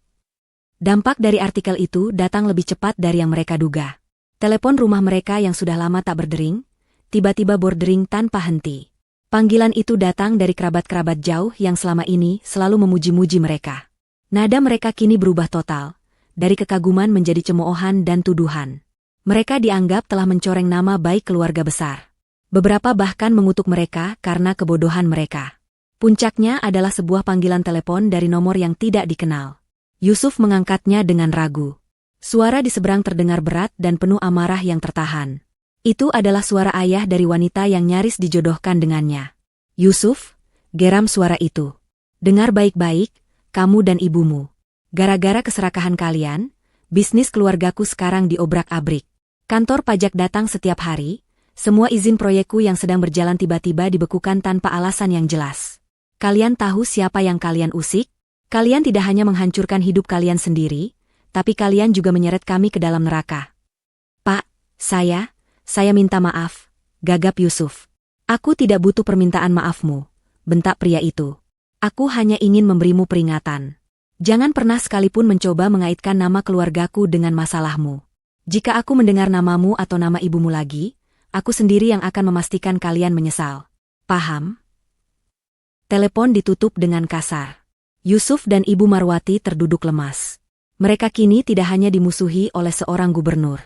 Dampak dari artikel itu datang lebih cepat dari yang mereka duga. Telepon rumah mereka yang sudah lama tak berdering, tiba-tiba berdering tanpa henti. Panggilan itu datang dari kerabat-kerabat jauh yang selama ini selalu memuji-muji mereka. Nada mereka kini berubah total, dari kekaguman menjadi cemoohan dan tuduhan. Mereka dianggap telah mencoreng nama baik keluarga besar. Beberapa bahkan mengutuk mereka karena kebodohan mereka. Puncaknya adalah sebuah panggilan telepon dari nomor yang tidak dikenal. Yusuf mengangkatnya dengan ragu. Suara di seberang terdengar berat dan penuh amarah yang tertahan. Itu adalah suara ayah dari wanita yang nyaris dijodohkan dengannya. Yusuf, geram suara itu. Dengar baik-baik, kamu dan ibumu. Gara-gara keserakahan kalian, bisnis keluargaku sekarang diobrak-abrik. Kantor pajak datang setiap hari, semua izin proyekku yang sedang berjalan tiba-tiba dibekukan tanpa alasan yang jelas. Kalian tahu siapa yang kalian usik? Kalian tidak hanya menghancurkan hidup kalian sendiri, tapi kalian juga menyeret kami ke dalam neraka. Pak, saya minta maaf, gagap Yusuf. Aku tidak butuh permintaan maafmu, bentak pria itu. Aku hanya ingin memberimu peringatan. Jangan pernah sekalipun mencoba mengaitkan nama keluargaku dengan masalahmu. Jika aku mendengar namamu atau nama ibumu lagi, aku sendiri yang akan memastikan kalian menyesal. Paham? Telepon ditutup dengan kasar. Yusuf dan Ibu Marwati terduduk lemas. Mereka kini tidak hanya dimusuhi oleh seorang gubernur.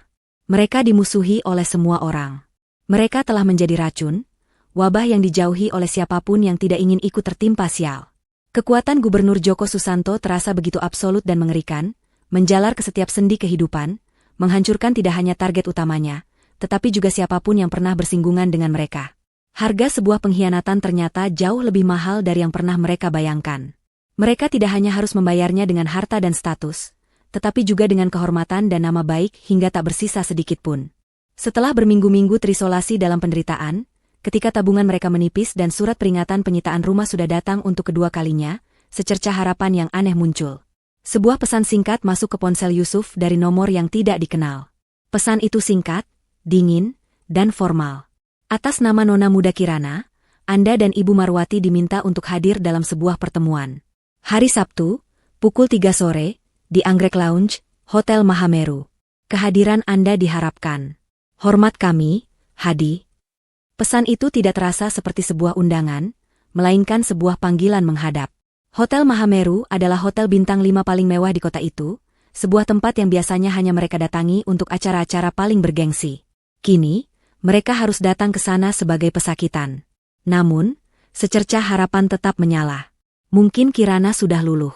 Mereka dimusuhi oleh semua orang. Mereka telah menjadi racun, wabah yang dijauhi oleh siapapun yang tidak ingin ikut tertimpa sial. Kekuatan Gubernur Joko Susanto terasa begitu absolut dan mengerikan, menjalar ke setiap sendi kehidupan, menghancurkan tidak hanya target utamanya, tetapi juga siapapun yang pernah bersinggungan dengan mereka. Harga sebuah pengkhianatan ternyata jauh lebih mahal dari yang pernah mereka bayangkan. Mereka tidak hanya harus membayarnya dengan harta dan status, tetapi juga dengan kehormatan dan nama baik hingga tak bersisa sedikit pun. Setelah berminggu-minggu terisolasi dalam penderitaan, ketika tabungan mereka menipis dan surat peringatan penyitaan rumah sudah datang untuk kedua kalinya, secercah harapan yang aneh muncul. Sebuah pesan singkat masuk ke ponsel Yusuf dari nomor yang tidak dikenal. Pesan itu singkat, dingin, dan formal. Atas nama Nona Muda Kirana, Anda dan Ibu Marwati diminta untuk hadir dalam sebuah pertemuan. Hari Sabtu, pukul 3 sore, di Anggrek Lounge, Hotel Mahameru. Kehadiran Anda diharapkan. Hormat kami, Hadi. Pesan itu tidak terasa seperti sebuah undangan, melainkan sebuah panggilan menghadap. Hotel Mahameru adalah hotel bintang 5 paling mewah di kota itu, sebuah tempat yang biasanya hanya mereka datangi untuk acara-acara paling bergengsi. Kini, mereka harus datang ke sana sebagai pesakitan. Namun, secercah harapan tetap menyala. Mungkin Kirana sudah luluh.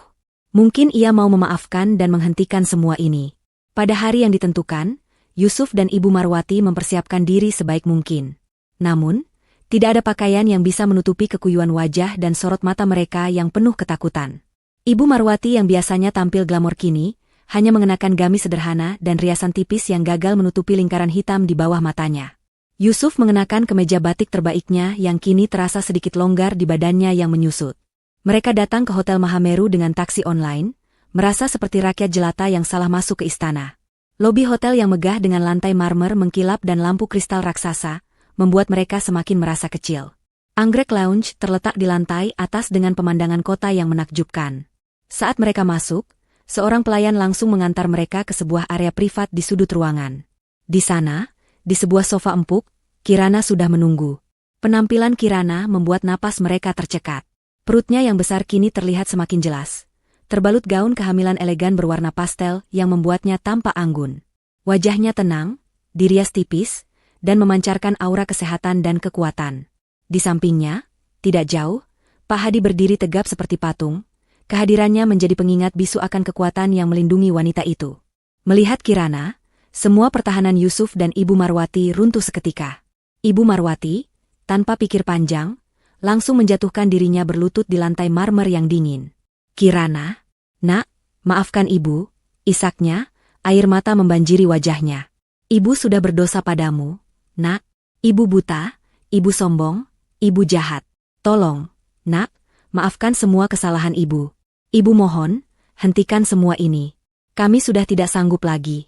Mungkin ia mau memaafkan dan menghentikan semua ini. Pada hari yang ditentukan, Yusuf dan Ibu Marwati mempersiapkan diri sebaik mungkin. Namun, tidak ada pakaian yang bisa menutupi kekuyuan wajah dan sorot mata mereka yang penuh ketakutan. Ibu Marwati yang biasanya tampil glamor kini, hanya mengenakan gamis sederhana dan riasan tipis yang gagal menutupi lingkaran hitam di bawah matanya. Yusuf mengenakan kemeja batik terbaiknya yang kini terasa sedikit longgar di badannya yang menyusut. Mereka datang ke Hotel Mahameru dengan taksi online, merasa seperti rakyat jelata yang salah masuk ke istana. Lobi hotel yang megah dengan lantai marmer mengkilap dan lampu kristal raksasa, membuat mereka semakin merasa kecil. Anggrek Lounge terletak di lantai atas dengan pemandangan kota yang menakjubkan. Saat mereka masuk, seorang pelayan langsung mengantar mereka ke sebuah area privat di sudut ruangan. Di sana, di sebuah sofa empuk, Kirana sudah menunggu. Penampilan Kirana membuat napas mereka tercekat. Perutnya yang besar kini terlihat semakin jelas. Terbalut gaun kehamilan elegan berwarna pastel yang membuatnya tampak anggun. Wajahnya tenang, dirias tipis, dan memancarkan aura kesehatan dan kekuatan. Di sampingnya, tidak jauh, Pak Hadi berdiri tegap seperti patung. Kehadirannya menjadi pengingat bisu akan kekuatan yang melindungi wanita itu. Melihat Kirana, semua pertahanan Yusuf dan Ibu Marwati runtuh seketika. Ibu Marwati, tanpa pikir panjang, langsung menjatuhkan dirinya berlutut di lantai marmer yang dingin. Kirana, nak, maafkan ibu, isaknya, air mata membanjiri wajahnya. Ibu sudah berdosa padamu. Nak, ibu buta, ibu sombong, ibu jahat. Tolong, nak, maafkan semua kesalahan ibu. Ibu mohon, hentikan semua ini. Kami sudah tidak sanggup lagi.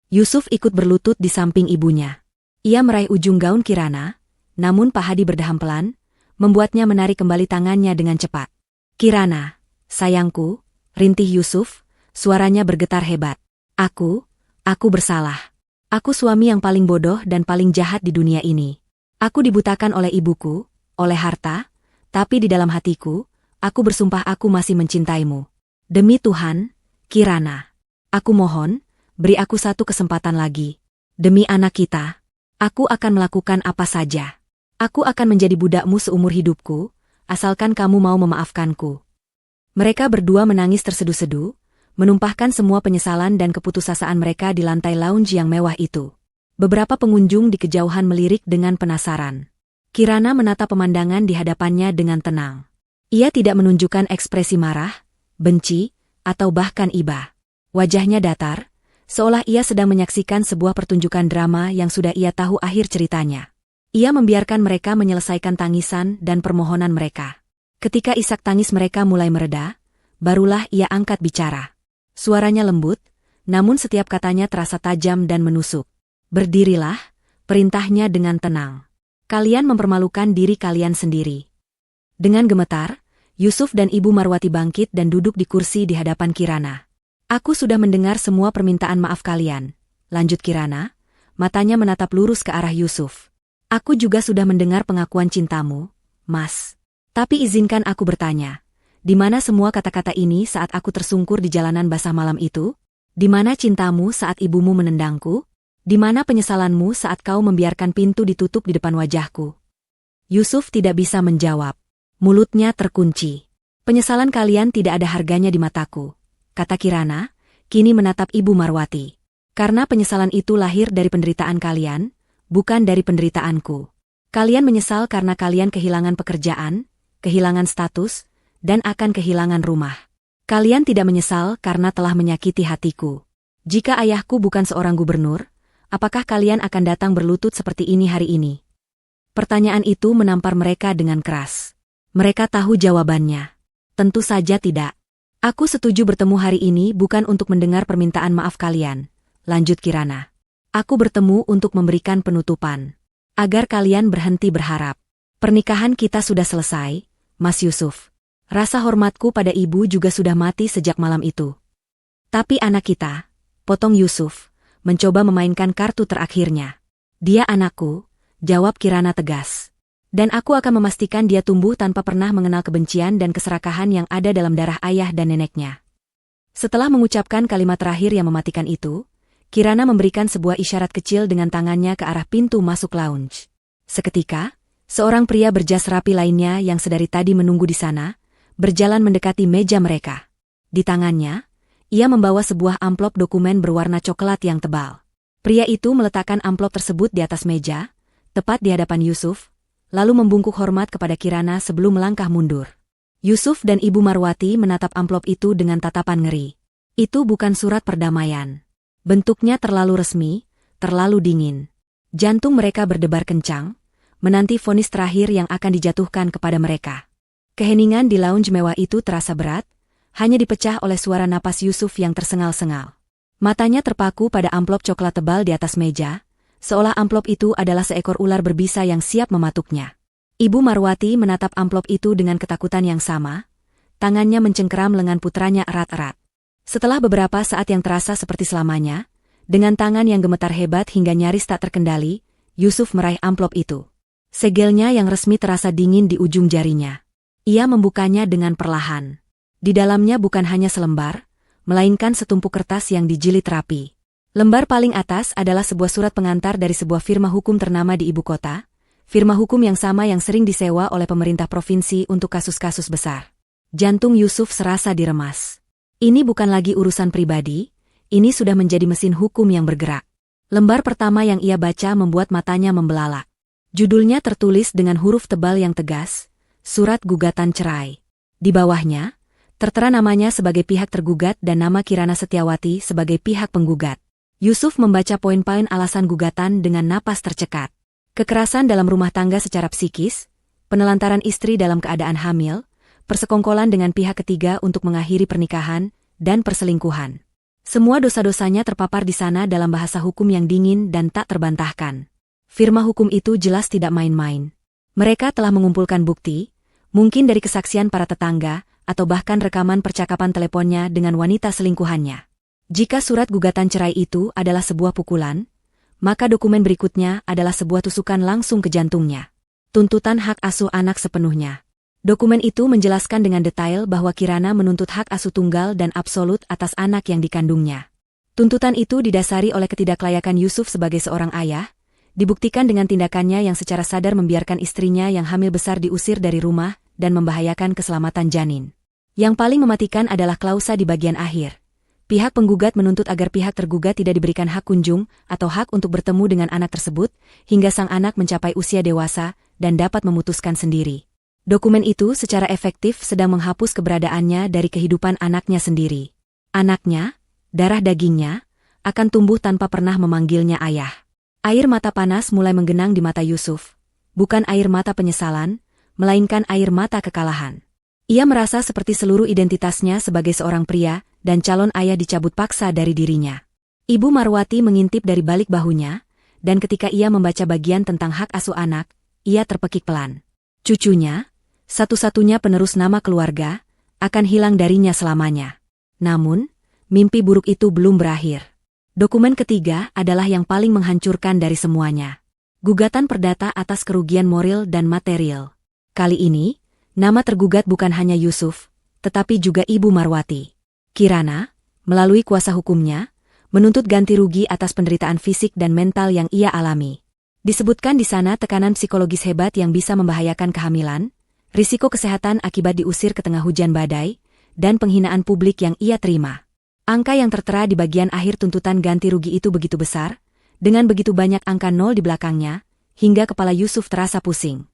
Yusuf ikut berlutut di samping ibunya. Ia meraih ujung gaun Kirana, namun Pak Hadi berdeham pelan, membuatnya menarik kembali tangannya dengan cepat. Kirana, sayangku, rintih Yusuf, suaranya bergetar hebat. Aku bersalah. Aku suami yang paling bodoh dan paling jahat di dunia ini. Aku dibutakan oleh ibuku, oleh harta, tapi di dalam hatiku, aku bersumpah aku masih mencintaimu. Demi Tuhan, Kirana. Aku mohon, beri aku satu kesempatan lagi. Demi anak kita, aku akan melakukan apa saja. Aku akan menjadi budakmu seumur hidupku, asalkan kamu mau memaafkanku. Mereka berdua menangis terseduh-seduh, menumpahkan semua penyesalan dan keputusasaan mereka di lantai lounge yang mewah itu. Beberapa pengunjung di kejauhan melirik dengan penasaran. Kirana menatap pemandangan di hadapannya dengan tenang. Ia tidak menunjukkan ekspresi marah, benci, atau bahkan iba. Wajahnya datar, seolah ia sedang menyaksikan sebuah pertunjukan drama yang sudah ia tahu akhir ceritanya. Ia membiarkan mereka menyelesaikan tangisan dan permohonan mereka. Ketika isak tangis mereka mulai mereda, barulah ia angkat bicara. Suaranya lembut, namun setiap katanya terasa tajam dan menusuk. Berdirilah, perintahnya dengan tenang. Kalian mempermalukan diri kalian sendiri. Dengan gemetar, Yusuf dan Ibu Marwati bangkit dan duduk di kursi di hadapan Kirana. Aku sudah mendengar semua permintaan maaf kalian, lanjut Kirana, matanya menatap lurus ke arah Yusuf. Aku juga sudah mendengar pengakuan cintamu, Mas. Tapi izinkan aku bertanya, di mana semua kata-kata ini saat aku tersungkur di jalanan basah malam itu? Di mana cintamu saat ibumu menendangku? Di mana penyesalanmu saat kau membiarkan pintu ditutup di depan wajahku? Yusuf tidak bisa menjawab. Mulutnya terkunci. Penyesalan kalian tidak ada harganya di mataku, kata Kirana, kini menatap Ibu Marwati. Karena penyesalan itu lahir dari penderitaan kalian, bukan dari penderitaanku. Kalian menyesal karena kalian kehilangan pekerjaan, kehilangan status, dan akan kehilangan rumah. Kalian tidak menyesal karena telah menyakiti hatiku. Jika ayahku bukan seorang gubernur, apakah kalian akan datang berlutut seperti ini hari ini? Pertanyaan itu menampar mereka dengan keras. Mereka tahu jawabannya. Tentu saja tidak. Aku setuju bertemu hari ini bukan untuk mendengar permintaan maaf kalian, lanjut Kirana. Aku bertemu untuk memberikan penutupan. Agar kalian berhenti berharap. Pernikahan kita sudah selesai, Mas Yusuf. Rasa hormatku pada ibu juga sudah mati sejak malam itu. Tapi anak kita, potong Yusuf, mencoba memainkan kartu terakhirnya. Dia anakku, jawab Kirana tegas. Dan aku akan memastikan dia tumbuh tanpa pernah mengenal kebencian dan keserakahan yang ada dalam darah ayah dan neneknya. Setelah mengucapkan kalimat terakhir yang mematikan itu, Kirana memberikan sebuah isyarat kecil dengan tangannya ke arah pintu masuk lounge. Seketika, seorang pria berjas rapi lainnya yang sedari tadi menunggu di sana, berjalan mendekati meja mereka. Di tangannya, ia membawa sebuah amplop dokumen berwarna coklat yang tebal. Pria itu meletakkan amplop tersebut di atas meja, tepat di hadapan Yusuf, lalu membungkuk hormat kepada Kirana sebelum melangkah mundur. Yusuf dan Ibu Marwati menatap amplop itu dengan tatapan ngeri. Itu bukan surat perdamaian. Bentuknya terlalu resmi, terlalu dingin. Jantung mereka berdebar kencang, menanti vonis terakhir yang akan dijatuhkan kepada mereka. Keheningan di lounge mewah itu terasa berat, hanya dipecah oleh suara napas Yusuf yang tersengal-sengal. Matanya terpaku pada amplop coklat tebal di atas meja, seolah amplop itu adalah seekor ular berbisa yang siap mematuknya. Ibu Marwati menatap amplop itu dengan ketakutan yang sama, tangannya mencengkeram lengan putranya erat-erat. Setelah beberapa saat yang terasa seperti selamanya, dengan tangan yang gemetar hebat hingga nyaris tak terkendali, Yusuf meraih amplop itu. Segelnya yang resmi terasa dingin di ujung jarinya. Ia membukanya dengan perlahan. Di dalamnya bukan hanya selembar, melainkan setumpuk kertas yang dijilid rapi. Lembar paling atas adalah sebuah surat pengantar dari sebuah firma hukum ternama di ibu kota, firma hukum yang sama yang sering disewa oleh pemerintah provinsi untuk kasus-kasus besar. Jantung Yusuf serasa diremas. Ini bukan lagi urusan pribadi, ini sudah menjadi mesin hukum yang bergerak. Lembar pertama yang ia baca membuat matanya membelalak. Judulnya tertulis dengan huruf tebal yang tegas, Surat Gugatan Cerai. Di bawahnya, tertera namanya sebagai pihak tergugat dan nama Kirana Setiawati sebagai pihak penggugat. Yusuf membaca poin-poin alasan gugatan dengan napas tercekat. Kekerasan dalam rumah tangga secara psikis, penelantaran istri dalam keadaan hamil, persekongkolan dengan pihak ketiga untuk mengakhiri pernikahan, dan perselingkuhan. Semua dosa-dosanya terpapar di sana dalam bahasa hukum yang dingin dan tak terbantahkan. Firma hukum itu jelas tidak main-main. Mereka telah mengumpulkan bukti, mungkin dari kesaksian para tetangga, atau bahkan rekaman percakapan teleponnya dengan wanita selingkuhannya. Jika surat gugatan cerai itu adalah sebuah pukulan, maka dokumen berikutnya adalah sebuah tusukan langsung ke jantungnya. Tuntutan hak asuh anak sepenuhnya. Dokumen itu menjelaskan dengan detail bahwa Kirana menuntut hak asuh tunggal dan absolut atas anak yang dikandungnya. Tuntutan itu didasari oleh ketidaklayakan Yusuf sebagai seorang ayah, dibuktikan dengan tindakannya yang secara sadar membiarkan istrinya yang hamil besar diusir dari rumah dan membahayakan keselamatan janin. Yang paling mematikan adalah klausa di bagian akhir. Pihak penggugat menuntut agar pihak tergugat tidak diberikan hak kunjung atau hak untuk bertemu dengan anak tersebut, hingga sang anak mencapai usia dewasa dan dapat memutuskan sendiri. Dokumen itu secara efektif sedang menghapus keberadaannya dari kehidupan anaknya sendiri. Anaknya, darah dagingnya, akan tumbuh tanpa pernah memanggilnya ayah. Air mata panas mulai menggenang di mata Yusuf. Bukan air mata penyesalan, melainkan air mata kekalahan. Ia merasa seperti seluruh identitasnya sebagai seorang pria dan calon ayah dicabut paksa dari dirinya. Ibu Marwati mengintip dari balik bahunya, dan ketika ia membaca bagian tentang hak asuh anak, ia terpekik pelan. Cucunya, satu-satunya penerus nama keluarga, akan hilang darinya selamanya. Namun, mimpi buruk itu belum berakhir. Dokumen ketiga adalah yang paling menghancurkan dari semuanya. Gugatan perdata atas kerugian moral dan material. Kali ini, nama tergugat bukan hanya Yusuf, tetapi juga Ibu Marwati. Kirana, melalui kuasa hukumnya, menuntut ganti rugi atas penderitaan fisik dan mental yang ia alami. Disebutkan di sana tekanan psikologis hebat yang bisa membahayakan kehamilan, risiko kesehatan akibat diusir ke tengah hujan badai, dan penghinaan publik yang ia terima. Angka yang tertera di bagian akhir tuntutan ganti rugi itu begitu besar, dengan begitu banyak angka nol di belakangnya, hingga kepala Yusuf terasa pusing.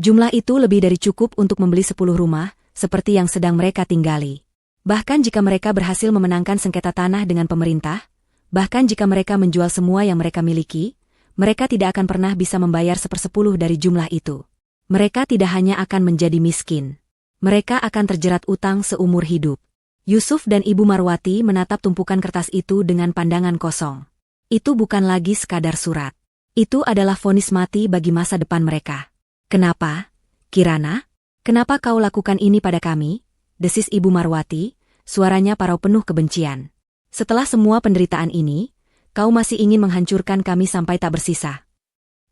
Jumlah itu lebih dari cukup untuk membeli 10 rumah, seperti yang sedang mereka tinggali. Bahkan jika mereka berhasil memenangkan sengketa tanah dengan pemerintah, bahkan jika mereka menjual semua yang mereka miliki, mereka tidak akan pernah bisa membayar 1/10 dari jumlah itu. Mereka tidak hanya akan menjadi miskin. Mereka akan terjerat utang seumur hidup. Yusuf dan Ibu Marwati menatap tumpukan kertas itu dengan pandangan kosong. Itu bukan lagi sekadar surat. Itu adalah vonis mati bagi masa depan mereka. Kenapa, Kirana? Kenapa kau lakukan ini pada kami? Desis Ibu Marwati, suaranya parau penuh kebencian. Setelah semua penderitaan ini, kau masih ingin menghancurkan kami sampai tak bersisa.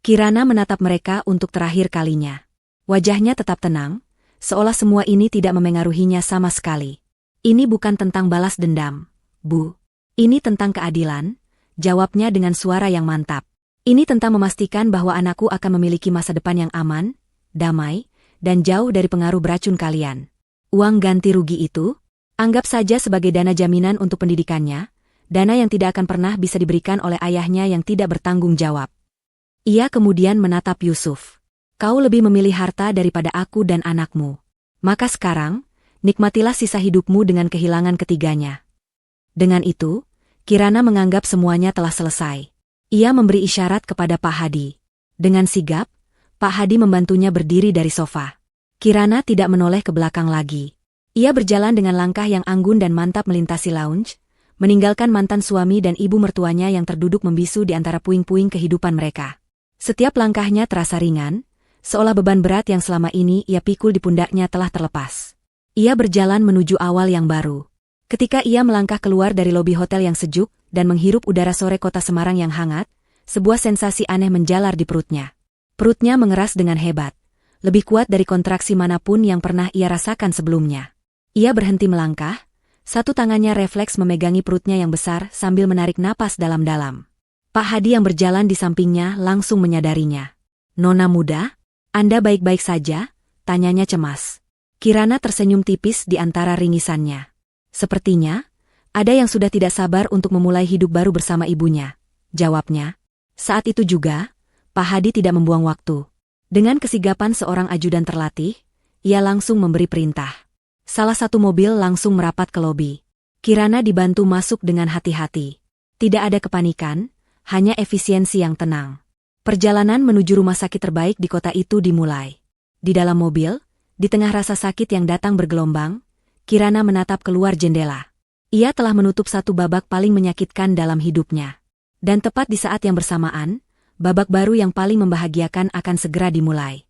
Kirana menatap mereka untuk terakhir kalinya. Wajahnya tetap tenang, seolah semua ini tidak memengaruhinya sama sekali. Ini bukan tentang balas dendam, Bu. Ini tentang keadilan, jawabnya dengan suara yang mantap. Ini tentang memastikan bahwa anakku akan memiliki masa depan yang aman, damai, dan jauh dari pengaruh beracun kalian. Uang ganti rugi itu, anggap saja sebagai dana jaminan untuk pendidikannya, dana yang tidak akan pernah bisa diberikan oleh ayahnya yang tidak bertanggung jawab. Ia kemudian menatap Yusuf. Kau lebih memilih harta daripada aku dan anakmu. Maka sekarang, nikmatilah sisa hidupmu dengan kehilangan ketiganya. Dengan itu, Kirana menganggap semuanya telah selesai. Ia memberi isyarat kepada Pak Hadi. Dengan sigap, Pak Hadi membantunya berdiri dari sofa. Kirana tidak menoleh ke belakang lagi. Ia berjalan dengan langkah yang anggun dan mantap melintasi lounge, meninggalkan mantan suami dan ibu mertuanya yang terduduk membisu di antara puing-puing kehidupan mereka. Setiap langkahnya terasa ringan, seolah beban berat yang selama ini ia pikul di pundaknya telah terlepas. Ia berjalan menuju awal yang baru. Ketika ia melangkah keluar dari lobi hotel yang sejuk dan menghirup udara sore kota Semarang yang hangat, sebuah sensasi aneh menjalar di perutnya. Perutnya mengeras dengan hebat, lebih kuat dari kontraksi manapun yang pernah ia rasakan sebelumnya. Ia berhenti melangkah, satu tangannya refleks memegangi perutnya yang besar sambil menarik napas dalam-dalam. Pak Hadi yang berjalan di sampingnya langsung menyadarinya. "Nona muda, Anda baik-baik saja?" tanyanya cemas. Kirana tersenyum tipis di antara ringisannya. Sepertinya, ada yang sudah tidak sabar untuk memulai hidup baru bersama ibunya, jawabnya. Saat itu juga, Pak Hadi tidak membuang waktu. Dengan kesigapan seorang ajudan terlatih, ia langsung memberi perintah. Salah satu mobil langsung merapat ke lobi. Kirana dibantu masuk dengan hati-hati. Tidak ada kepanikan, hanya efisiensi yang tenang. Perjalanan menuju rumah sakit terbaik di kota itu dimulai. Di dalam mobil, di tengah rasa sakit yang datang bergelombang, Kirana menatap keluar jendela. Ia telah menutup satu babak paling menyakitkan dalam hidupnya. Dan tepat di saat yang bersamaan, babak baru yang paling membahagiakan akan segera dimulai.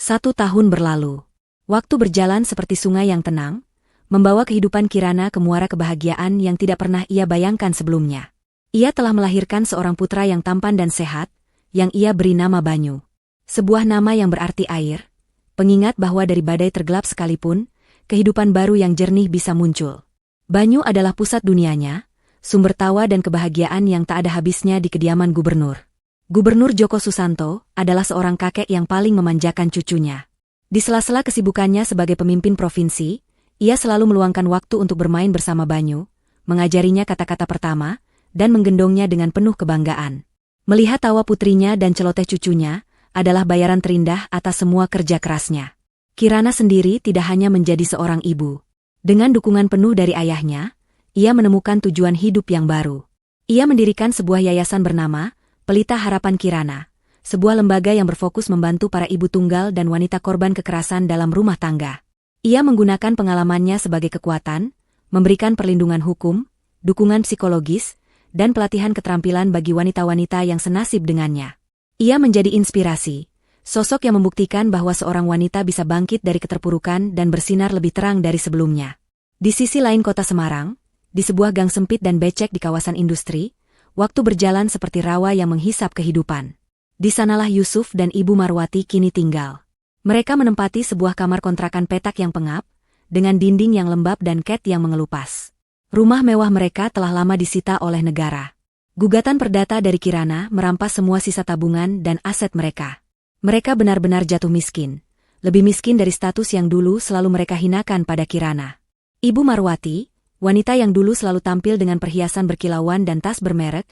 1 tahun berlalu. Waktu berjalan seperti sungai yang tenang, membawa kehidupan Kirana ke muara kebahagiaan yang tidak pernah ia bayangkan sebelumnya. Ia telah melahirkan seorang putra yang tampan dan sehat, yang ia beri nama Banyu. Sebuah nama yang berarti air, pengingat bahwa dari badai tergelap sekalipun, kehidupan baru yang jernih bisa muncul. Banyu adalah pusat dunianya, sumber tawa dan kebahagiaan yang tak ada habisnya di kediaman gubernur. Gubernur Joko Susanto adalah seorang kakek yang paling memanjakan cucunya. Di sela-sela kesibukannya sebagai pemimpin provinsi, ia selalu meluangkan waktu untuk bermain bersama Banyu, mengajarinya kata-kata pertama, dan menggendongnya dengan penuh kebanggaan. Melihat tawa putrinya dan celoteh cucunya adalah bayaran terindah atas semua kerja kerasnya. Kirana sendiri tidak hanya menjadi seorang ibu. Dengan dukungan penuh dari ayahnya, ia menemukan tujuan hidup yang baru. Ia mendirikan sebuah yayasan bernama Pelita Harapan Kirana, sebuah lembaga yang berfokus membantu para ibu tunggal dan wanita korban kekerasan dalam rumah tangga. Ia menggunakan pengalamannya sebagai kekuatan, memberikan perlindungan hukum, dukungan psikologis, dan pelatihan keterampilan bagi wanita-wanita yang senasib dengannya. Ia menjadi inspirasi, Sosok yang membuktikan bahwa seorang wanita bisa bangkit dari keterpurukan dan bersinar lebih terang dari sebelumnya. Di sisi lain kota Semarang, di sebuah gang sempit dan becek di kawasan industri, waktu berjalan seperti rawa yang menghisap kehidupan. Di sanalah Yusuf dan Ibu Marwati kini tinggal. Mereka menempati sebuah kamar kontrakan petak yang pengap, dengan dinding yang lembab dan cat yang mengelupas. Rumah mewah mereka telah lama disita oleh negara. Gugatan perdata dari Kirana merampas semua sisa tabungan dan aset mereka. Mereka benar-benar jatuh miskin. Lebih miskin dari status yang dulu selalu mereka hinakan pada Kirana. Ibu Marwati, wanita yang dulu selalu tampil dengan perhiasan berkilauan dan tas bermerek,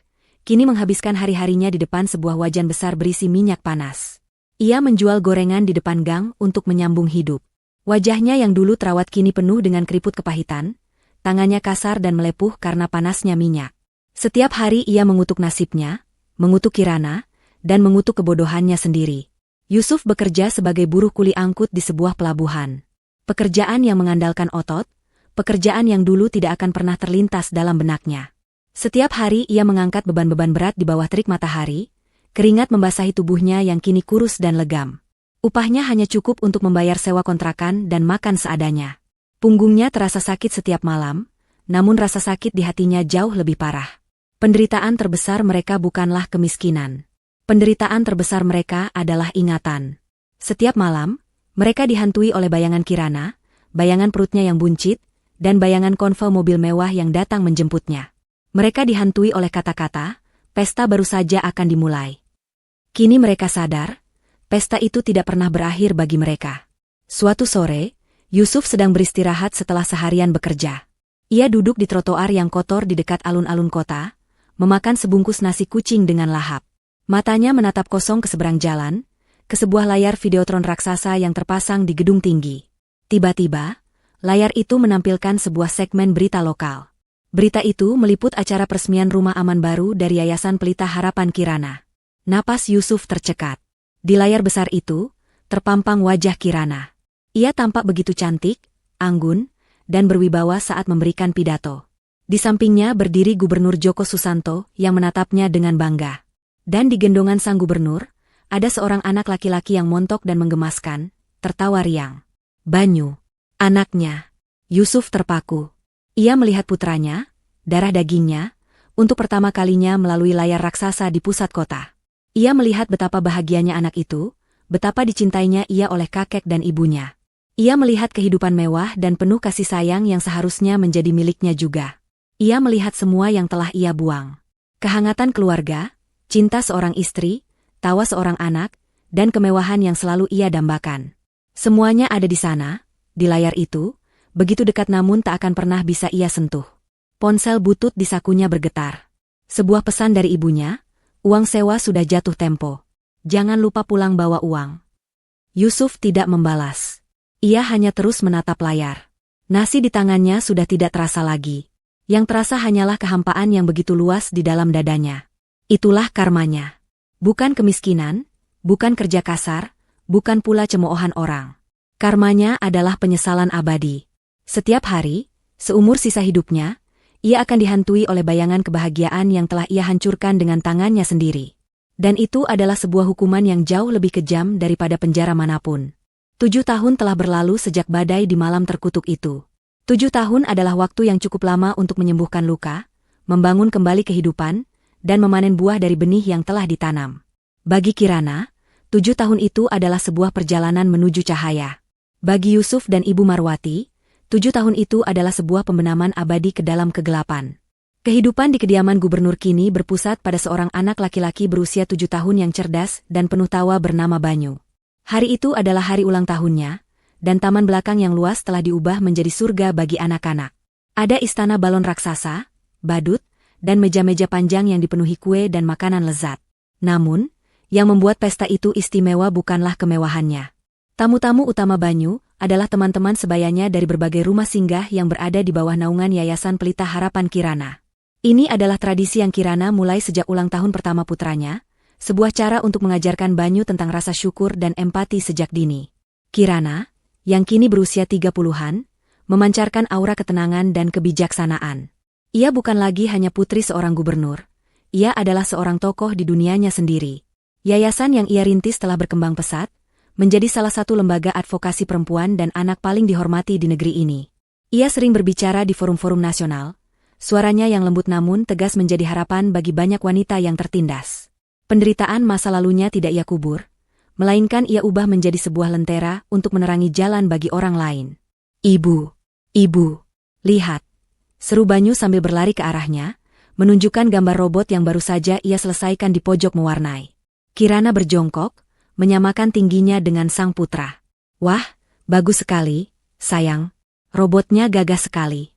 kini menghabiskan hari-harinya di depan sebuah wajan besar berisi minyak panas. Ia menjual gorengan di depan gang untuk menyambung hidup. Wajahnya yang dulu terawat kini penuh dengan keriput kepahitan, tangannya kasar dan melepuh karena panasnya minyak. Setiap hari ia mengutuk nasibnya, mengutuk Kirana, dan mengutuk kebodohannya sendiri. Yusuf bekerja sebagai buruh kuli angkut di sebuah pelabuhan. Pekerjaan yang mengandalkan otot, pekerjaan yang dulu tidak akan pernah terlintas dalam benaknya. Setiap hari ia mengangkat beban-beban berat di bawah terik matahari, keringat membasahi tubuhnya yang kini kurus dan legam. Upahnya hanya cukup untuk membayar sewa kontrakan dan makan seadanya. Punggungnya terasa sakit setiap malam, namun rasa sakit di hatinya jauh lebih parah. Penderitaan terbesar mereka bukanlah kemiskinan. Penderitaan terbesar mereka adalah ingatan. Setiap malam, mereka dihantui oleh bayangan Kirana, bayangan perutnya yang buncit, dan bayangan konvoi mobil mewah yang datang menjemputnya. Mereka dihantui oleh kata-kata, pesta baru saja akan dimulai. Kini mereka sadar, pesta itu tidak pernah berakhir bagi mereka. Suatu sore, Yusuf sedang beristirahat setelah seharian bekerja. Ia duduk di trotoar yang kotor di dekat alun-alun kota, memakan sebungkus nasi kucing dengan lahap. Matanya menatap kosong ke seberang jalan, ke sebuah layar videotron raksasa yang terpasang di gedung tinggi. Tiba-tiba, layar itu menampilkan sebuah segmen berita lokal. Berita itu meliput acara peresmian rumah aman baru dari Yayasan Pelita Harapan Kirana. Napas Yusuf tercekat. Di layar besar itu, terpampang wajah Kirana. Ia tampak begitu cantik, anggun, dan berwibawa saat memberikan pidato. Di sampingnya berdiri Gubernur Joko Susanto yang menatapnya dengan bangga. Dan di gendongan sang gubernur, ada seorang anak laki-laki yang montok dan menggemaskan, tertawa riang. Banyu. Anaknya. Yusuf terpaku. Ia melihat putranya, darah dagingnya, untuk pertama kalinya melalui layar raksasa di pusat kota. Ia melihat betapa bahagianya anak itu, betapa dicintainya ia oleh kakek dan ibunya. Ia melihat kehidupan mewah dan penuh kasih sayang yang seharusnya menjadi miliknya juga. Ia melihat semua yang telah ia buang. Kehangatan keluarga, cinta seorang istri, tawa seorang anak, dan kemewahan yang selalu ia dambakan. Semuanya ada di sana, di layar itu, begitu dekat namun tak akan pernah bisa ia sentuh. Ponsel butut di sakunya bergetar. Sebuah pesan dari ibunya, uang sewa sudah jatuh tempo. Jangan lupa pulang bawa uang. Yusuf tidak membalas. Ia hanya terus menatap layar. Nasi di tangannya sudah tidak terasa lagi. Yang terasa hanyalah kehampaan yang begitu luas di dalam dadanya. Itulah karmanya. Bukan kemiskinan, bukan kerja kasar, bukan pula cemoohan orang. Karmanya adalah penyesalan abadi. Setiap hari, seumur sisa hidupnya, ia akan dihantui oleh bayangan kebahagiaan yang telah ia hancurkan dengan tangannya sendiri. Dan itu adalah sebuah hukuman yang jauh lebih kejam daripada penjara manapun. 7 tahun telah berlalu sejak badai di malam terkutuk itu. 7 tahun adalah waktu yang cukup lama untuk menyembuhkan luka, membangun kembali kehidupan, dan memanen buah dari benih yang telah ditanam. Bagi Kirana, 7 tahun itu adalah sebuah perjalanan menuju cahaya. Bagi Yusuf dan Ibu Marwati, 7 tahun itu adalah sebuah pembenaman abadi ke dalam kegelapan. Kehidupan di kediaman gubernur kini berpusat pada seorang anak laki-laki berusia 7 tahun yang cerdas dan penuh tawa bernama Banyu. Hari itu adalah hari ulang tahunnya, dan taman belakang yang luas telah diubah menjadi surga bagi anak-anak. Ada istana balon raksasa, badut, dan meja-meja panjang yang dipenuhi kue dan makanan lezat. Namun, yang membuat pesta itu istimewa bukanlah kemewahannya. Tamu-tamu utama Banyu adalah teman-teman sebayanya dari berbagai rumah singgah yang berada di bawah naungan Yayasan Pelita Harapan Kirana. Ini adalah tradisi yang Kirana mulai sejak ulang tahun pertama putranya, sebuah cara untuk mengajarkan Banyu tentang rasa syukur dan empati sejak dini. Kirana, yang kini berusia 30-an, memancarkan aura ketenangan dan kebijaksanaan. Ia bukan lagi hanya putri seorang gubernur, ia adalah seorang tokoh di dunianya sendiri. Yayasan yang ia rintis telah berkembang pesat, menjadi salah satu lembaga advokasi perempuan dan anak paling dihormati di negeri ini. Ia sering berbicara di forum-forum nasional, suaranya yang lembut namun tegas menjadi harapan bagi banyak wanita yang tertindas. Penderitaan masa lalunya tidak ia kubur, melainkan ia ubah menjadi sebuah lentera untuk menerangi jalan bagi orang lain. Ibu, lihat, seru Banyu sambil berlari ke arahnya, menunjukkan gambar robot yang baru saja ia selesaikan di pojok mewarnai. Kirana berjongkok, menyamakan tingginya dengan sang putra. Wah, bagus sekali, sayang. Robotnya gagah sekali.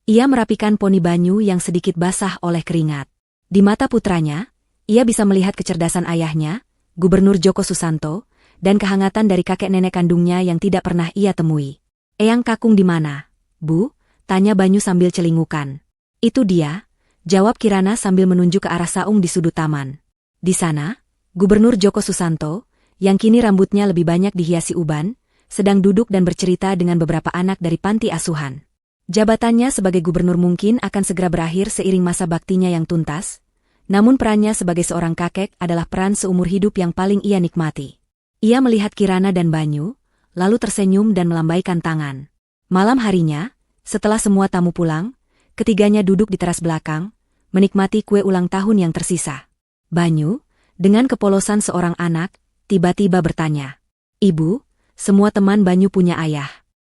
Ia merapikan poni Banyu yang sedikit basah oleh keringat. Di mata putranya, ia bisa melihat kecerdasan ayahnya, Gubernur Djoko Susanto, dan kehangatan dari kakek nenek kandungnya yang tidak pernah ia temui. Eyang Kakung di mana, Bu? Tanya Banyu sambil celingukan. Itu dia, jawab Kirana sambil menunjuk ke arah saung di sudut taman. Di sana, Gubernur Djoko Susanto, yang kini rambutnya lebih banyak dihiasi uban, sedang duduk dan bercerita dengan beberapa anak dari panti asuhan. Jabatannya sebagai gubernur mungkin akan segera berakhir seiring masa baktinya yang tuntas, namun perannya sebagai seorang kakek adalah peran seumur hidup yang paling ia nikmati. Ia melihat Kirana dan Banyu, lalu tersenyum dan melambaikan tangan. Malam harinya, setelah semua tamu pulang, ketiganya duduk di teras belakang, menikmati kue ulang tahun yang tersisa. Banyu, dengan kepolosan seorang anak, tiba-tiba bertanya, "Ibu, semua teman Banyu punya ayah.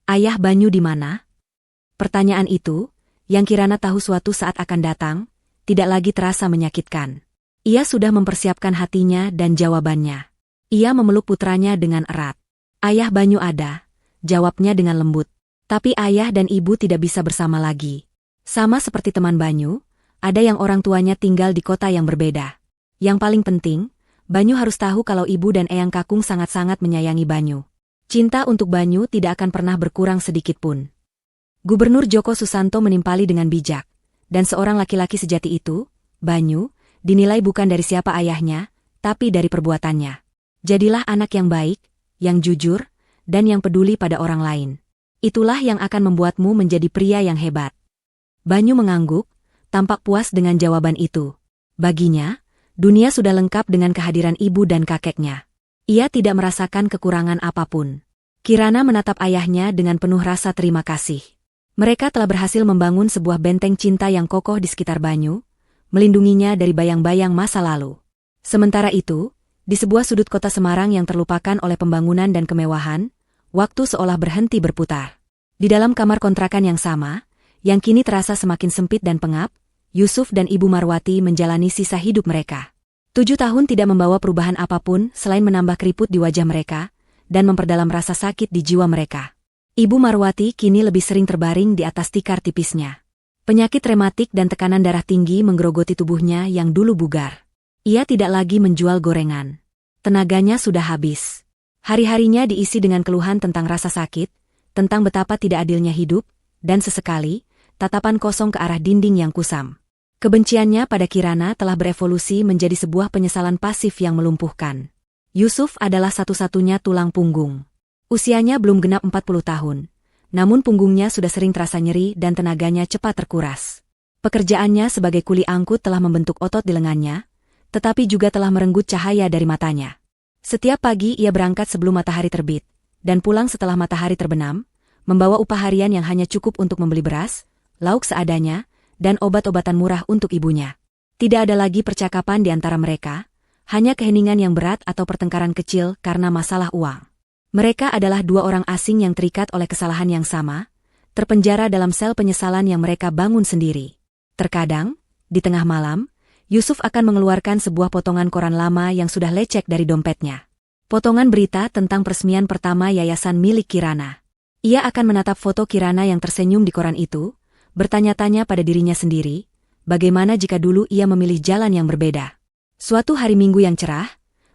Ayah Banyu di mana?" Pertanyaan itu, yang Kirana tahu suatu saat akan datang, tidak lagi terasa menyakitkan. Ia sudah mempersiapkan hatinya dan jawabannya. Ia memeluk putranya dengan erat. "Ayah Banyu ada," jawabnya dengan lembut. "Tapi ayah dan ibu tidak bisa bersama lagi. Sama seperti teman Banyu, ada yang orang tuanya tinggal di kota yang berbeda. Yang paling penting, Banyu harus tahu kalau ibu dan Eyang Kakung sangat-sangat menyayangi Banyu. Cinta untuk Banyu tidak akan pernah berkurang sedikit pun." Gubernur Djoko Susanto menimpali dengan bijak, dan seorang laki-laki sejati itu, Banyu, dinilai bukan dari siapa ayahnya, tapi dari perbuatannya. Jadilah anak yang baik, yang jujur, dan yang peduli pada orang lain. Itulah yang akan membuatmu menjadi pria yang hebat. Banyu mengangguk, tampak puas dengan jawaban itu. Baginya, dunia sudah lengkap dengan kehadiran ibu dan kakeknya. Ia tidak merasakan kekurangan apapun. Kirana menatap ayahnya dengan penuh rasa terima kasih. Mereka telah berhasil membangun sebuah benteng cinta yang kokoh di sekitar Banyu, melindunginya dari bayang-bayang masa lalu. Sementara itu, di sebuah sudut kota Semarang yang terlupakan oleh pembangunan dan kemewahan, waktu seolah berhenti berputar. Di dalam kamar kontrakan yang sama, yang kini terasa semakin sempit dan pengap, Yusuf dan Ibu Marwati menjalani sisa hidup mereka. 7 tahun tidak membawa perubahan apapun selain menambah keriput di wajah mereka, dan memperdalam rasa sakit di jiwa mereka. Ibu Marwati kini lebih sering terbaring di atas tikar tipisnya. Penyakit rematik dan tekanan darah tinggi menggerogoti tubuhnya yang dulu bugar. Ia tidak lagi menjual gorengan. Tenaganya sudah habis. Hari-harinya diisi dengan keluhan tentang rasa sakit, tentang betapa tidak adilnya hidup, dan sesekali, tatapan kosong ke arah dinding yang kusam. Kebenciannya pada Kirana telah berevolusi menjadi sebuah penyesalan pasif yang melumpuhkan. Yusuf adalah satu-satunya tulang punggung. Usianya belum genap 40 tahun, namun punggungnya sudah sering terasa nyeri dan tenaganya cepat terkuras. Pekerjaannya sebagai kuli angkut telah membentuk otot di lengannya, tetapi juga telah merenggut cahaya dari matanya. Setiap pagi ia berangkat sebelum matahari terbit, dan pulang setelah matahari terbenam, membawa upah harian yang hanya cukup untuk membeli beras, lauk seadanya, dan obat-obatan murah untuk ibunya. Tidak ada lagi percakapan di antara mereka, hanya keheningan yang berat atau pertengkaran kecil karena masalah uang. Mereka adalah dua orang asing yang terikat oleh kesalahan yang sama, terpenjara dalam sel penyesalan yang mereka bangun sendiri. Terkadang, di tengah malam, Yusuf akan mengeluarkan sebuah potongan koran lama yang sudah lecek dari dompetnya. Potongan berita tentang peresmian pertama yayasan milik Kirana. Ia akan menatap foto Kirana yang tersenyum di koran itu, bertanya-tanya pada dirinya sendiri, bagaimana jika dulu ia memilih jalan yang berbeda. Suatu hari Minggu yang cerah,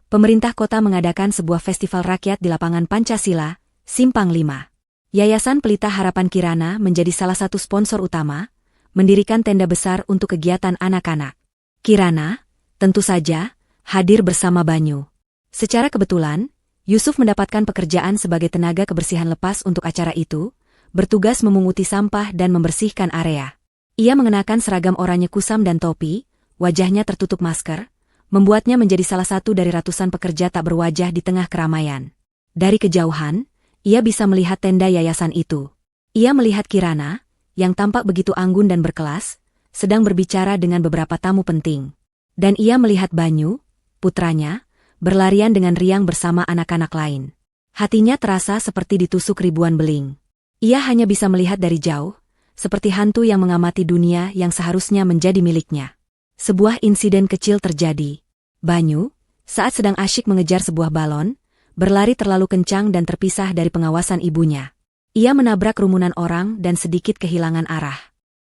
pemerintah kota mengadakan sebuah festival rakyat di lapangan Pancasila, Simpang 5. Yayasan Pelita Harapan Kirana menjadi salah satu sponsor utama, mendirikan tenda besar untuk kegiatan anak-anak. Kirana, tentu saja, hadir bersama Banyu. Secara kebetulan, Yusuf mendapatkan pekerjaan sebagai tenaga kebersihan lepas untuk acara itu, bertugas memunguti sampah dan membersihkan area. Ia mengenakan seragam oranye kusam dan topi, wajahnya tertutup masker, membuatnya menjadi salah satu dari ratusan pekerja tak berwajah di tengah keramaian. Dari kejauhan, ia bisa melihat tenda yayasan itu. Ia melihat Kirana, yang tampak begitu anggun dan berkelas, sedang berbicara dengan beberapa tamu penting. Dan ia melihat Banyu, putranya, berlarian dengan riang bersama anak-anak lain. Hatinya terasa seperti ditusuk ribuan beling. Ia hanya bisa melihat dari jauh, seperti hantu yang mengamati dunia yang seharusnya menjadi miliknya. Sebuah insiden kecil terjadi. Banyu, saat sedang asyik mengejar sebuah balon, berlari terlalu kencang dan terpisah dari pengawasan ibunya. Ia menabrak rumunan orang dan sedikit kehilangan arah.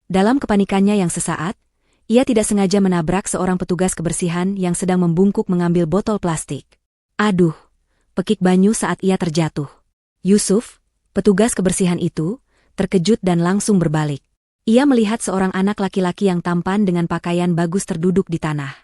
Dalam kepanikannya yang sesaat, ia tidak sengaja menabrak seorang petugas kebersihan yang sedang membungkuk mengambil botol plastik. Aduh, pekik Banyu saat ia terjatuh. Yusuf, petugas kebersihan itu, terkejut dan langsung berbalik. Ia melihat seorang anak laki-laki yang tampan dengan pakaian bagus terduduk di tanah.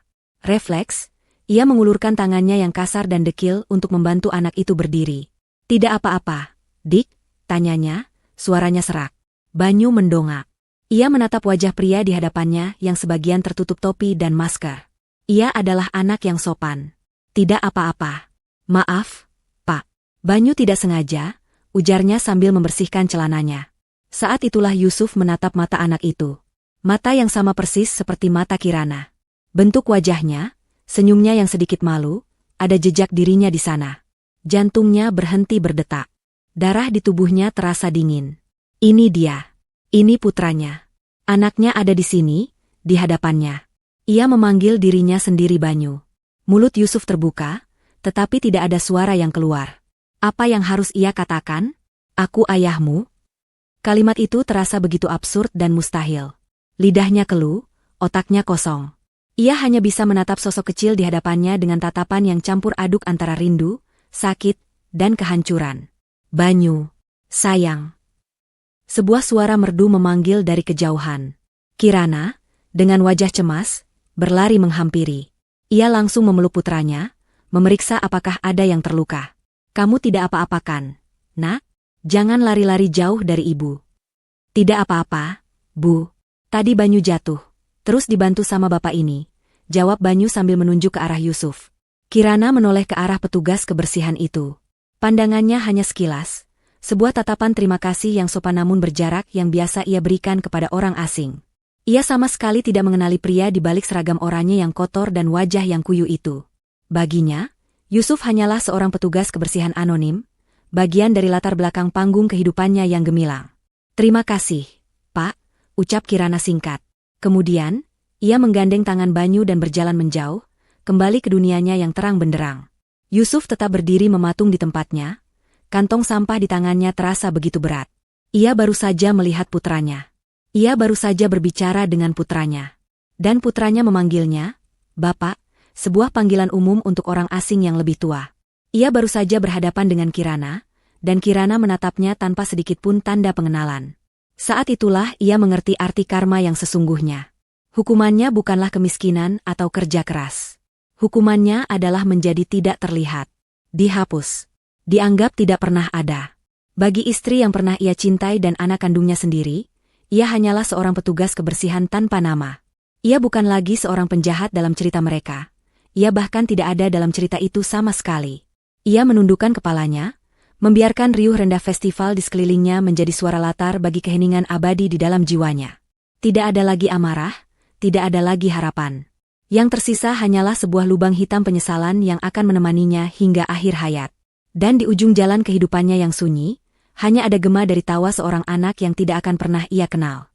Refleks, ia mengulurkan tangannya yang kasar dan dekil untuk membantu anak itu berdiri. Tidak apa-apa, Dik, tanyanya, suaranya serak. Banyu mendongak. Ia menatap wajah pria di hadapannya yang sebagian tertutup topi dan masker. Ia adalah anak yang sopan. Tidak apa-apa. Maaf, Pak. Banyu tidak sengaja, ujarnya sambil membersihkan celananya. Saat itulah Yusuf menatap mata anak itu. Mata yang sama persis seperti mata Kirana. Bentuk wajahnya, senyumnya yang sedikit malu, ada jejak dirinya di sana. Jantungnya berhenti berdetak. Darah di tubuhnya terasa dingin. Ini dia. Ini putranya. Anaknya ada di sini, di hadapannya. Ia memanggil dirinya sendiri Banyu. Mulut Yusuf terbuka, tetapi tidak ada suara yang keluar. Apa yang harus ia katakan? Aku ayahmu? Kalimat itu terasa begitu absurd dan mustahil. Lidahnya keluh, otaknya kosong. Ia hanya bisa menatap sosok kecil di hadapannya dengan tatapan yang campur aduk antara rindu, sakit, dan kehancuran. Banyu, sayang. Sebuah suara merdu memanggil dari kejauhan. Kirana, dengan wajah cemas, berlari menghampiri. Ia langsung memeluk putranya, memeriksa apakah ada yang terluka. Kamu tidak apa-apa kan, Nak? Jangan lari-lari jauh dari ibu. Tidak apa-apa, Bu. Tadi Banyu jatuh, terus dibantu sama bapak ini, jawab Banyu sambil menunjuk ke arah Yusuf. Kirana menoleh ke arah petugas kebersihan itu. Pandangannya hanya sekilas, sebuah tatapan terima kasih yang sopan namun berjarak yang biasa ia berikan kepada orang asing. Ia sama sekali tidak mengenali pria di balik seragam oranye yang kotor dan wajah yang kuyu itu. Baginya, Yusuf hanyalah seorang petugas kebersihan anonim, bagian dari latar belakang panggung kehidupannya yang gemilang. Terima kasih, Pak, ucap Kirana singkat. Kemudian, ia menggandeng tangan Banyu dan berjalan menjauh, kembali ke dunianya yang terang benderang. Yusuf tetap berdiri mematung di tempatnya, kantong sampah di tangannya terasa begitu berat. Ia baru saja melihat putranya. Ia baru saja berbicara dengan putranya. Dan putranya memanggilnya, Bapak, sebuah panggilan umum untuk orang asing yang lebih tua. Ia baru saja berhadapan dengan Kirana, dan Kirana menatapnya tanpa sedikit pun tanda pengenalan. Saat itulah ia mengerti arti karma yang sesungguhnya. Hukumannya bukanlah kemiskinan atau kerja keras. Hukumannya adalah menjadi tidak terlihat. Dihapus. Dianggap tidak pernah ada. Bagi istri yang pernah ia cintai dan anak kandungnya sendiri, ia hanyalah seorang petugas kebersihan tanpa nama. Ia bukan lagi seorang penjahat dalam cerita mereka. Ia bahkan tidak ada dalam cerita itu sama sekali. Ia menundukkan kepalanya, membiarkan riuh rendah festival di sekelilingnya menjadi suara latar bagi keheningan abadi di dalam jiwanya. Tidak ada lagi amarah, tidak ada lagi harapan. Yang tersisa hanyalah sebuah lubang hitam penyesalan yang akan menemaninya hingga akhir hayat. Dan di ujung jalan kehidupannya yang sunyi, hanya ada gema dari tawa seorang anak yang tidak akan pernah ia kenal.